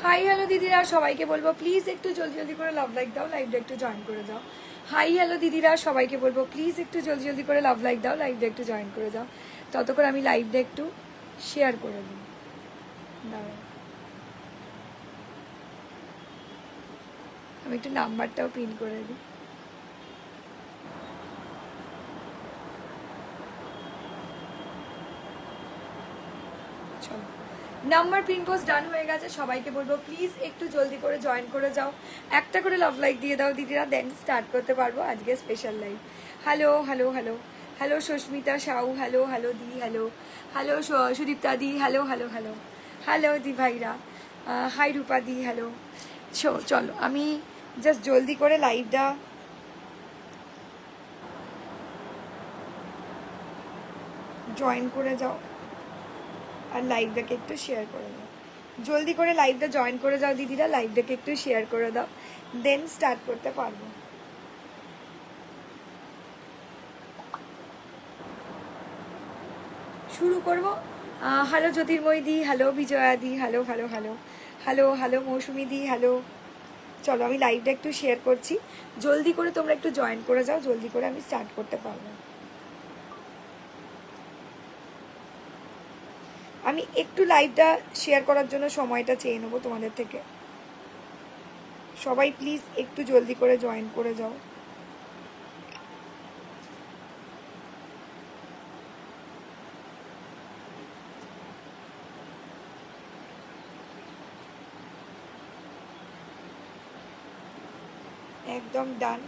Hi hello দিদিরা, সবাইকে বলবো প্লিজ একটু জলদি জলদি করে লাভ লাইক দাও, লাইভটা একটু জয়েন করে যাও। হাই হ্যালো দিদিরা, সবাইকে বলবো প্লিজ একটু জলদি জলদি করে লাভ লাইক দাও, লাইভটা একটু জয়েন করে যাও। ততক্ষণ আমি লাইভটা একটু শেয়ার করে দিই। দাঁড়াও, আমি একটু নাম্বারটাও পিন করে দিই। চলো, নাম্বার পিন পোস্ট ডান হয়ে গেছে। সবাইকে বলবো প্লিজ একটু জলদি করে জয়েন করে যাও, একটা করে লাভ লাইক দিয়ে দাও দিদিরা, দেন স্টার্ট করতে পারবো আজকে special live. Hello hello hello hello Susmita Sau, hello hello দি, হ্যালো হ্যালো সুদীপ্তা দি, হ্যালো হ্যালো হ্যালো হ্যালো দি ভাইরা, হাই রূপা দি, হ্যালো। চলো আমি জাস্ট জলদি করে লাইভটা জয়েন করে যাও আর লাইভটাকে একটু শেয়ার করে দাও। জলদি করে লাইভটা জয়েন করে যাও দিদিরা, লাইভটাকে একটু শেয়ার করে দাও, দেন স্টার্ট করতে পারবো। শুরু করবো। হ্যালো জ্যোতির্ময় দি, হ্যালো বিজয়া দি, hello hello hello hello hello Mousumi দি, হ্যালো। চলো আমি লাইভটা একটু শেয়ার করছি, জলদি করে তোমরা একটু জয়েন করে যাও, জলদি করে আমি স্টার্ট করতে পারবো। আমি একটু লাইভটা শেয়ার করার জন্য সময়টা চেয়ে নেবো তোমাদের থেকে। সবাই প্লিজ একটু জলদি করে জয়েন করে যাও। একদম ডান।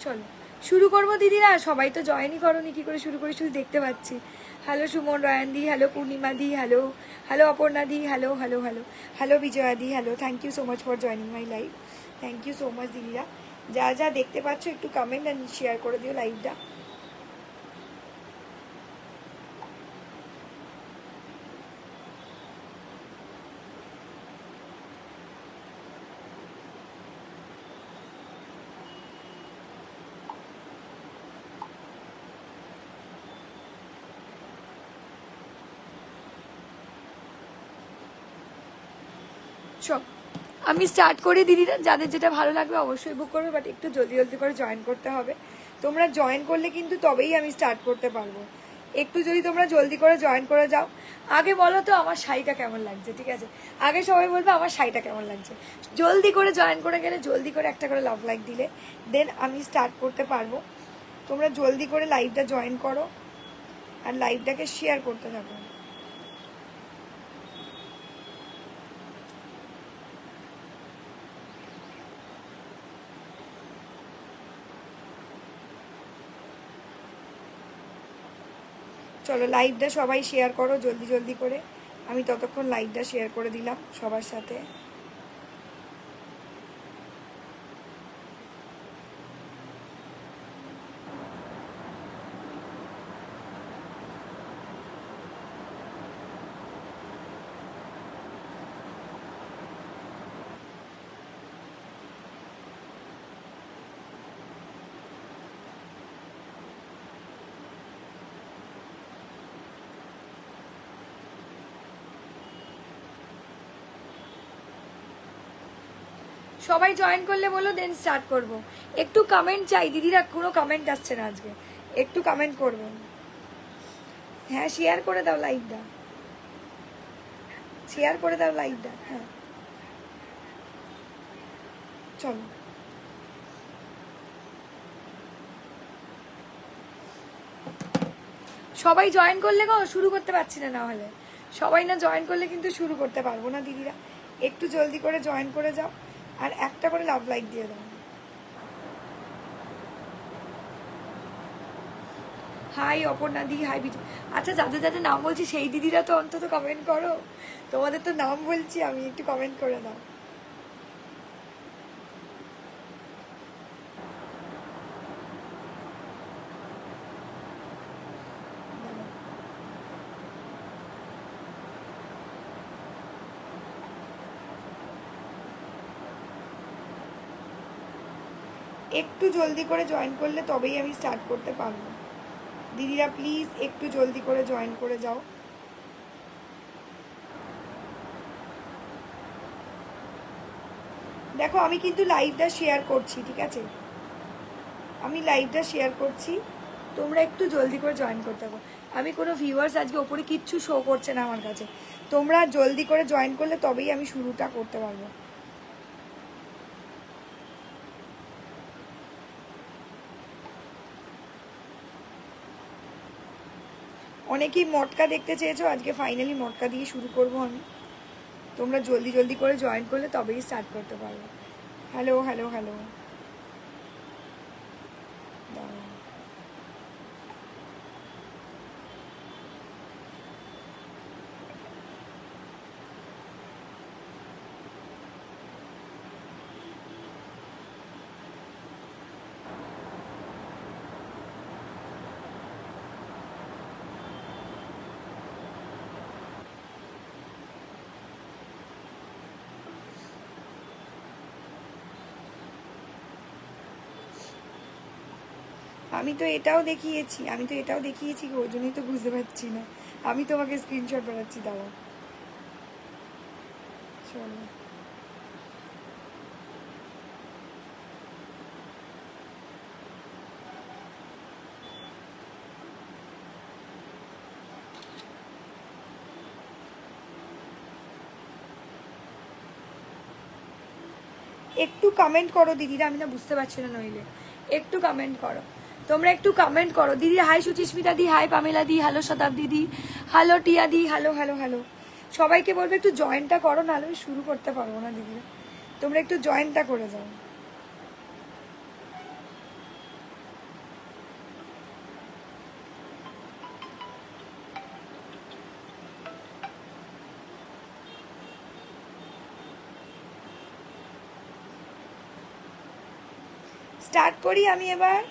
চলো শুরু করবো দিদিরা, সবাই তো জয়েনই করোনি, কি করে শুরু করে শুধু দেখতে পাচ্ছি। Hello Suman Rayan di, hello Purnima di, hello hello Aparna the, hello hello hello hello Bijoya the, hello. Thank you so much for joining my live, thank you so much দিদিরা। যা যা দেখতে পাচ্ছ একটু কমেন্ট অ্যান্ড শেয়ার করে দিও লাইভটা। চল আমি স্টার্ট করি দিদিরা, যাদের যেটা ভালো লাগবে অবশ্যই বুক করবে, বাট একটু জলদি জলদি করে জয়েন করতে হবে। তোমরা জয়েন করলে কিন্তু তবেই আমি স্টার্ট করতে পারবো। একটু যদি তোমরা জলদি করে জয়েন করে যাও। আগে বলো তো আমার শাড়িটা কেমন লাগছে, ঠিক আছে? আগে সবাই বলবে আমার শাড়িটা কেমন লাগছে। জলদি করে জয়েন করে গেলে, জলদি করে একটা করে লাভ লাইক দিলে দেন আমি স্টার্ট করতে পারবো। তোমরা জলদি করে লাইভটা জয়েন করো আর লাইভটাকে শেয়ার করতে থাকো। চলো লাইভটা সবাই শেয়ার করো জলদি জলদি করে, আমি ততক্ষণ লাইভটা শেয়ার করে দিলাম সবার সাথে। সবাই জয়েন করলে বলো, দেন স্টার্ট করব। একটু কমেন্ট চাই দিদিরা, কোনো কমেন্ট আসছে না আজকে, একটু কমেন্ট করবেন। হ্যাঁ শেয়ার করে দাও লাইভটা, শেয়ার করে দাও লাইভটা। হ্যাঁ চলো সবাই জয়েন করলে গো শুরু করতে পারছি না, না হলে সবাই না জয়েন করলে কিন্তু শুরু করতে পারবো না দিদিরা। একটু জলদি করে জয়েন করে যাও আর একটা করে লাভ লাইক দিয়ে দাও। হাই অপর্ণা দি, হাই বিজু। আচ্ছা যাদের যাদের নাম বলছি সেই দিদিরা তো অন্তত কমেন্ট করো, তোমাদের তো নাম বলছি আমি, একটু কমেন্ট করে দাও। একটু জলদি করে জয়েন করলে তবেই আমি স্টার্ট করতে পারবো। দিদিরা প্লিজ একটু জলদি করে জয়েন করে যাও। দেখো আমি কিন্তু লাইভটা শেয়ার করছি, ঠিক আছে, আমি লাইভটা শেয়ার করছি, তোমরা একটু জলদি করে জয়েন করতে পারো। আমি কোনো ভিউয়ার্স আজকে ওপরে কিচ্ছু শো করছে না আমার কাছে, তোমরা জলদি করে জয়েন করলে তবেই আমি শুরুটা করতে পারবো। অনেকেই মটকা দেখতে চেয়েছো, আজকে ফাইনালি মটকা দিয়ে শুরু করবো আমি। তোমরা জলদি জলদি করে জয়েন করলে তবেই স্টার্ট করতে পারবো। হ্যালো হ্যালো হ্যালো, আমি তো এটাও দেখিয়েছি, ওই জন্যই তো বুঝতে পারছি না। আমি তোমাকে স্ক্রিনশট বানাচ্ছি, দাঁড়াও। চলো একটু কমেন্ট করো দিদিরা, আমি না বুঝতে পারছি না, নইলে একটু কমেন্ট করো, তোমরা একটু কমেন্ট করো। দিদি হাই সুচিস্মিতা দি, হাই পামেলা দি, হ্যালো শতাব্দী দি, হ্যালো টিয়া দি, হ্যালো হ্যালো হ্যালো। সবাইকে বলবে একটু জয়েনটা করো, নাহলে আমি শুরু করতে পারবো না দিদিরা, তোমরা একটু জয়েনটা করে যাও। স্টার্ট করি আমি এবার।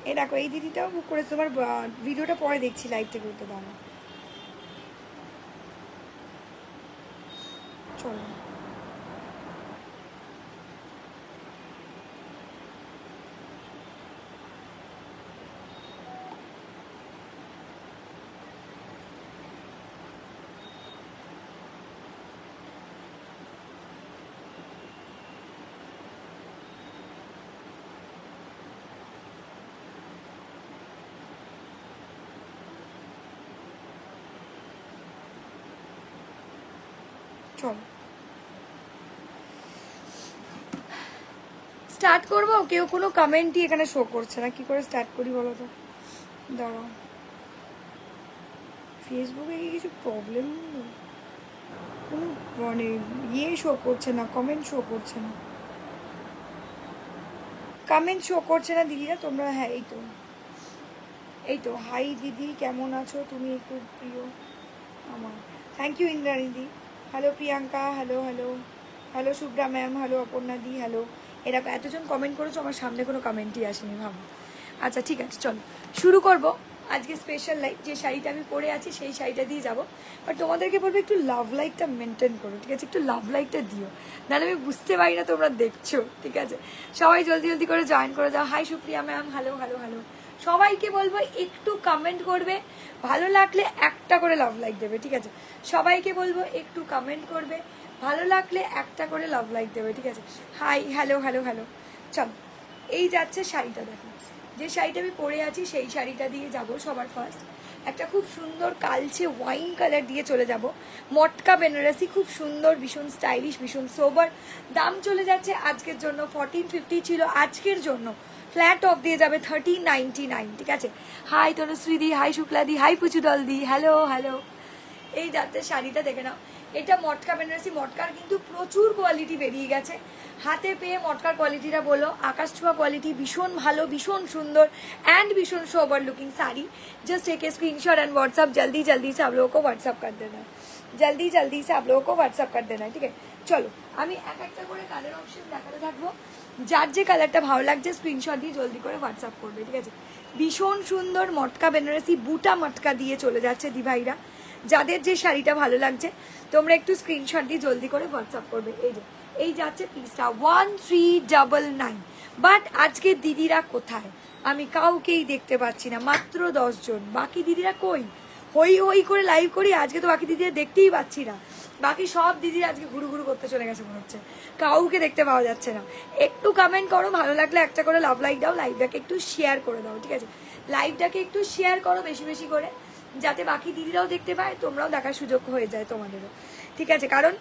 এই দেখো এই দিদিটাও বুক করেছে, তোমার ভিডিওটা পরে দেখছি, লাইভটা করতে দাও না। চলো চলো স্টার্ট করবো। কেউ কোনো কমেন্টই এখানে শো করছে না, কি করে স্টার্ট করি বলো তো, দাঁড়াও। ফেসবুকে কি কিছু প্রবলেম, কোনো মানে শো করছে না, কমেন্ট শো করছে না, কমেন্ট শো করছে না দিদিরা তোমরা। হ্যাঁ এই তো হাই দিদি, কেমন আছো তুমি, একটু প্রিয় আমার। Thank you Indrani di, hello Priyanka, hello hello hello Shubhra ma'am, hello Aparna the, hello. এরকম এতজন কমেন্ট করেছো, আমার সামনে কোনো কমেন্টই আসেনি, ভাবো। আচ্ছা ঠিক আছে, চলো শুরু করব আজকে স্পেশাল লাইভ। যে শাড়িটা আমি পরে আছি সেই শাড়িটা দিয়ে যাবো, বাট তোমাদেরকে বলবো একটু লাভ লাইকটা মেনটেন করো, ঠিক আছে, একটু লাভ লাইকটা দিও, নাহলে আমি বুঝতে পারি না তোমরা দেখছো, ঠিক আছে। সবাই জলদি জলদি করে জয়েন করে যাও। Hi Supriya ma'am, hello hello hello. সবাইকে বলবো একটু কমেন্ট করবে, ভালো লাগলে একটা করে লাভ লাইক দেবে, ঠিক আছে। সবাইকে বলবো একটু কমেন্ট করবে, ভালো লাগলে একটা করে লাভ লাইক দেবে, ঠিক আছে। High hello hello hello. চল এই যাচ্ছে শাড়িটা, দেখো যে শাড়িটা আমি পরে আছি সেই শাড়িটা দিয়ে যাব সবার ফার্স্ট। একটা খুব সুন্দর কালচে ওয়াইন কালার দিয়ে চলে যাব, মটকা বেনারসি, খুব সুন্দর, ভীষণ স্টাইলিশ, ভীষণ সোবার। দাম চলে যাচ্ছে আজকের জন্য 1450 ছিল, আজকের জন্য ফ্ল্যাট অফ দিয়ে যাবে 1399, ঠিক আছে। হাই তনুশ্রী দি, হাই শুক্লা দি, হাই পুচুদল দি, হ্যালো হ্যালো। এই যাতে শাড়িটা দেখে নাও, এটা মটকা বেনারসি। মটকার কিন্তু প্রচুর কোয়ালিটি বেরিয়ে গেছে, হাতে পেয়ে মটকার কোয়ালিটিটা বলো, আকাশ ছোঁয়া কোয়ালিটি, ভীষণ ভালো, ভীষণ সুন্দর एंड भीषण sober looking sari. Just take a screenshot and WhatsApp जल्दी जल्दी से आप लोगों को व्हाट्सअप कर देना है, जल्दी जल्दी से आप लोगों को व्हाट्सअप कर देना है, ठीक है। चलो আমি এক একটা করে কালার অপশন দেখাতে থাকবো, যার যে কালারটা ভালো লাগছে স্ক্রিনশট দিয়ে জলদি করে হোয়াটসঅ্যাপ করবে, ঠিক আছে। ভীষণ সুন্দর মটকা বেনারসি বুটা মটকা দিয়ে চলে যাচ্ছে দিভাইরা, যাদের যে শাড়িটা ভালো লাগছে তোমরা একটু স্ক্রিনশট দিয়ে জলদি করে হোয়াটসঅ্যাপ করবে। এই যে এই যাচ্ছে পিসটা 1399। বাট আজকে দিদিরা কোথায় আমি কাউকেই দেখতে পাচ্ছি না, মাত্র 10 জন। বাকি দিদিরা কই? হই হই করে লাইভ করি, আজকে তো বাকি দিদিরা দেখতেই পাচ্ছি না। বাকি সব দিদিরা আজকে ঘুরু ঘুরু করতে চলে গেছে মনে হচ্ছে, কাউকে দেখতে পাওয়া যাচ্ছে না। একটু কমেন্ট করো, ভালো লাগলে একটা করে লাভ লাইক দাও, লাইভটাকে একটু শেয়ার করে দাও, ঠিক আছে। লাইভটাকে একটু শেয়ার করো বেশি বেশি করে, যাতে বাকি দিদিরাও দেখতে পায়, তোমরাও দেখার সুযোগ হয়ে যায় তোমাদেরও, ঠিক আছে। কারণ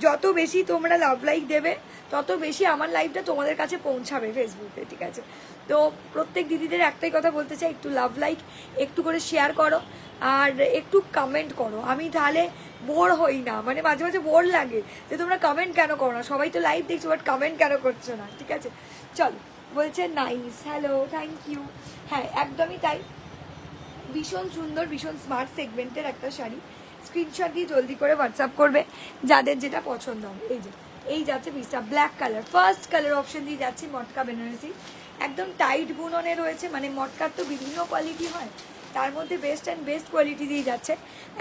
যত বেশি তোমরা লাভ লাইক দেবে তত বেশি আমার লাইভটা তোমাদের কাছে পৌঁছাবে ফেসবুকে, ঠিক আছে। তো প্রত্যেক দিদিদের একটাই কথা বলতে চাই, একটু লাভ লাইক একটু করে শেয়ার করো আর একটু কমেন্ট করো। আমি তাহলে বোর হই না, মানে মাঝে মাঝে বোর লাগে যে তোমরা কমেন্ট কেন করো না, সবাই তো লাইভ দেখছো বাট কমেন্ট কেন করছো না, ঠিক আছে। চলো, বলছে নাইস, হ্যালো, থ্যাংক ইউ। হ্যাঁ একদমই তাই, ভীষণ সুন্দর ভীষণ স্মার্ট সেগমেন্টের একটা শাড়ি। স্ক্রিনশট দিয়ে জলদি করে হোয়াটসঅ্যাপ করবে যাদের যেটা পছন্দ হবে। এই যে এই যাচ্ছে পিসটা black colour, first colour option দিয়ে যাচ্ছি মটকা বেনারসি। একদম টাইট বুননে রয়েছে, মানে মটকার তো বিভিন্ন কোয়ালিটি হয়, তার মধ্যে বেস্ট অ্যান্ড বেস্ট কোয়ালিটি দিয়ে যাচ্ছে।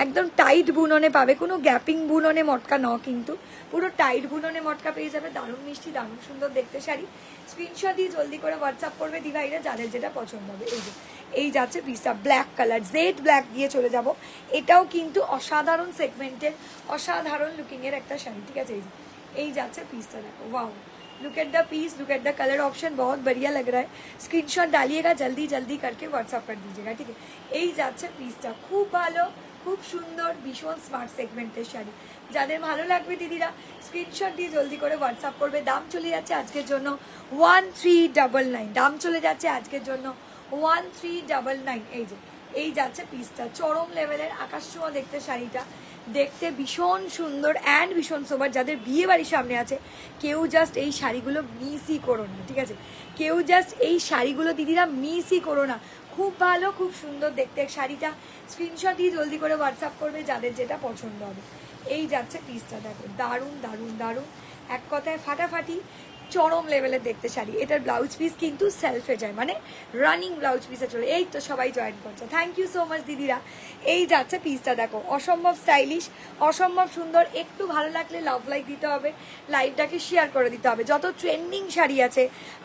একদম টাইট বুননে পাবে, কোনো গ্যাপিং বুননে মটকা ন, কিন্তু পুরো টাইট বুননে মটকা পেয়ে যাবে। দারুণ মিষ্টি, দারুণ সুন্দর দেখতে শাড়ি। স্ক্রিনশট দিয়ে জলদি করে হোয়াটসঅ্যাপ করবে দিভাইরা যাদের যেটা পছন্দ হবে। এই যে এই যাচ্ছে পিসটা ব্ল্যাক কালার, জেড ব্ল্যাক দিয়ে চলে যাব। এটাও কিন্তু অসাধারণ সেগমেন্টের, অসাধারণ লুকিংয়ের একটা শাড়ি, ঠিক আছে। এই যাচ্ছে পিসটা, দেখো, wow, look at the piece, look at the colour option, बहुत बढ़िया लग रहा है। स्क्रीनशॉट डालिएगा जल्दी जल्दी करके व्हाट्सअप कर दीजिएगा, ठीक है। এই যাচ্ছে পিসটা, খুব ভালো, খুব সুন্দর, ভীষণ স্মার্ট সেগমেন্টের শাড়ি। যাদের ভালো লাগবে দিদিরা স্ক্রিনশট দিয়ে জলদি করে হোয়াটসঅ্যাপ করবে। দাম চলে যাচ্ছে আজকের জন্য 1399, দাম চলে যাচ্ছে আজকের জন্য 1399। এই যে এই যাচ্ছে পিসটা, চরম লেভেলের আকাশ ছোঁয়া দেখতে শাড়িটা, দেখতে ভীষণ সুন্দর অ্যান্ড ভীষণ সোবার। যাদের বিয়ে বাড়ির সামনে আছে কেউ জাস্ট এই শাড়িগুলো মিসই করো না, ঠিক আছে। কেউ জাস্ট এই শাড়িগুলো দিদিরা মিসই করো না, খুব ভালো, খুব সুন্দর দেখতে শাড়িটা। স্ক্রিনশট দিয়ে জলদি করে হোয়াটসঅ্যাপ করবে যাদের যেটা পছন্দ হবে। এই যাচ্ছে পিসটা, দেখো, দারুণ দারুণ দারুণ, এক কথায় ফাটাফাটি, চরম লেভেলের দেখতে শাড়ি। এটার ব্লাউজ পিস কিন্তু সেলফে যায়, মানে রানিং ব্লাউজ পিসে চলে। এই তো সবাই জয়েন করছে, থ্যাংক ইউ সো মাচ দিদিরা। এই যাচ্ছে পিসটা, দেখো, অসম্ভব স্টাইলিশ, অসম্ভব সুন্দর। একটু ভালো লাগলে লাভ লাইক দিতে হবে, লাইভটাকে শেয়ার করে দিতে হবে। যত ট্রেন্ডিং শাড়ি আছে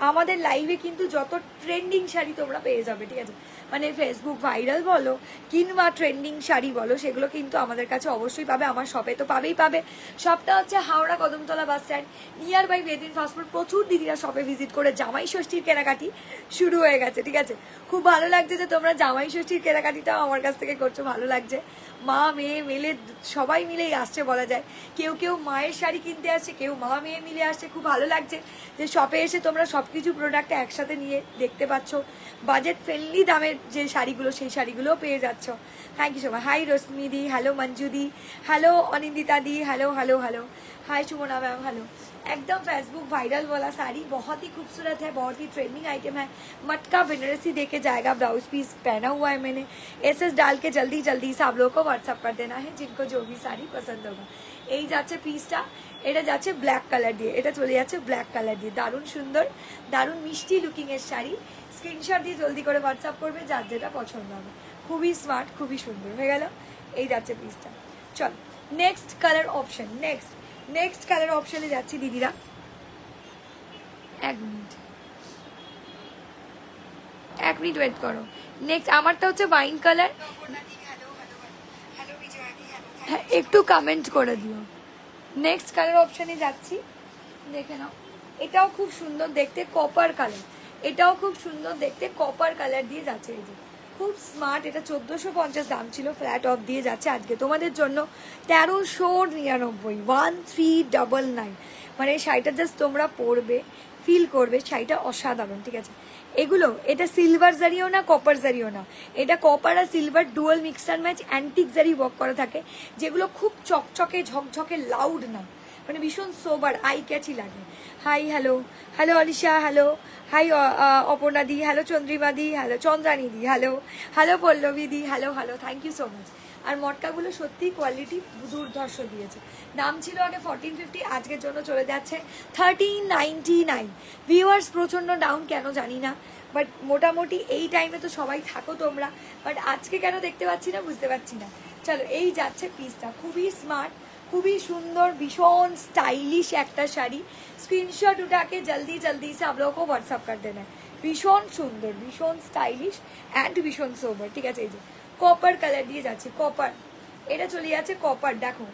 আমাদের লাইভে কিন্তু যত ট্রেন্ডিং শাড়ি তোমরা পেয়ে যাবে, ঠিক আছে। মানে ফেসবুক ভাইরাল বলো কিংবা ট্রেন্ডিং শাড়ি বলো, সেগুলো কিন্তু আমাদের কাছে অবশ্যই পাবে, আমার শপে তো পাবেই পাবে। শপটা হচ্ছে Howrah Kadamtala bus stand, nearby বেদিন ফাস্টফুড। প্রচুর দিদিরা শপে ভিজিট করে জামাই ষষ্ঠীর কেনাকাটি শুরু হয়ে গেছে, ঠিক আছে। খুব ভালো লাগছে যে তোমরা জামাই ষষ্ঠীর কেনাকাটিটাও আমার কাছ থেকে করছো, ভালো লাগছে। মা মেয়ে মিলে সবাই মিলেই আসছে বলা যায়। কেউ কেউ মায়ের শাড়ি কিনতে আসছে, কেউ মা মেয়ে মিলে আসছে। খুব ভালো লাগছে যে শপে এসে তোমরা সব কিছু প্রোডাক্ট একসাথে নিয়ে দেখতে পাচ্ছ। বাজেট ফ্রেন্ডলি দামের যে শাড়িগুলো সেই শাড়িগুলোও পেয়ে যাচ্ছ। Thank you so much. Hi Rashmi di, hello Manju di, hello Anindita di, hello hello hello, hi Sumana ma'am, hello. एकदम फेसबुक वायरल वाला साड़ी, बहुत ही खूबसूरत है, बहुत ही ट्रेंडिंग आइटम है। मटका बनारसी देके जाएगा, ब्लाउज पीस पहना हुआ है मैंने। एसएस डाल के जल्दी जल्दी से आप लोगों को व्हाट्सअप कर देना है जिनको जो भी साड़ी पसंद होगा। এই যাচ্ছে পিসটা, এটা যাচ্ছে ব্ল্যাক কালার দিয়ে, এটা চলে যাচ্ছে ব্ল্যাক কালার দিয়ে। দারুণ সুন্দর, দারুণ মিষ্টি লুকিং এর শাড়ি। স্ক্রিনশট দিয়ে জলদি করে হোয়াটসঅ্যাপ করবে যার যেটা পছন্দ হবে। খুবই স্মার্ট, খুবই সুন্দর হয়ে গেল। এই যাচ্ছে পিসটা। চল next colour option, next colour অপশনে যাচ্ছি দিদিরা। এক মিনিট ওয়েট করো। নেক্সট আমারটা হচ্ছে ওয়াইন কালার। হ্যাঁ একটু কমেন্ট করে দিও। নেক্সট কালার অপশনে যাচ্ছি, দেখে নাও। এটাও খুব সুন্দর দেখতে, কপার কালার। এটাও খুব সুন্দর দেখতে, কপার কালার দিয়ে যাচ্ছে। এই যে খুব স্মার্ট। এটা 1450 দাম ছিল, ফ্ল্যাট অফ দিয়ে যাচ্ছে আজকে তোমাদের জন্য 1399, 1399। মানে শাড়িটা জাস্ট তোমরা পরবে, ফিল করবে শাড়িটা অসাধারণ, ঠিক আছে। এগুলো এটা সিলভার জারিও না, কপার জারিও না, এটা কপার আর silver dual mixed and match antique zari work করা থাকে, যেগুলো খুব চকচকে ঝকঝকে লাউড না, মানে ভীষণ সোবার আই ক্যাচি লাগে। Hi hello, hello Alisha, hello hi Aparna দি, হ্যালো চন্দ্রিমা দি, হ্যালো চন্দ্রানী দি, হ্যালো হ্যালো পল্লবী দি, hello hello, thank you so much. আর মটকাগুলো সত্যি কোয়ালিটি দুর্ধর্ষ দিয়েছে। দাম ছিল আগে 1450, আজকের জন্য চলে যাচ্ছে 1399। ভিউয়ার্স প্রচণ্ড ডাউন কেন জানি না, বাট মোটামুটি এই টাইমে তো সবাই থাকো তোমরা, বাট আজকে কেন দেখতে পাচ্ছি না বুঝতে পারছি না। চলো এই যাচ্ছে পিসটা, খুবই স্মার্ট, খুবই সুন্দর, ভীষণ স্টাইলিশ একটা শাড়ি। স্ক্রিনশট উঠাকে জলদি জলদি সে आप लोगों को व्हाट्सअप कर देना है। ভীষণ সুন্দর, ভীষণ স্টাইলিশ অ্যান্ড ভীষণ সোবার, ঠিক আছে। এই যে কপার কালার দিয়ে যাচ্ছে, কপার, এটা চলে যাচ্ছে কপার, দেখো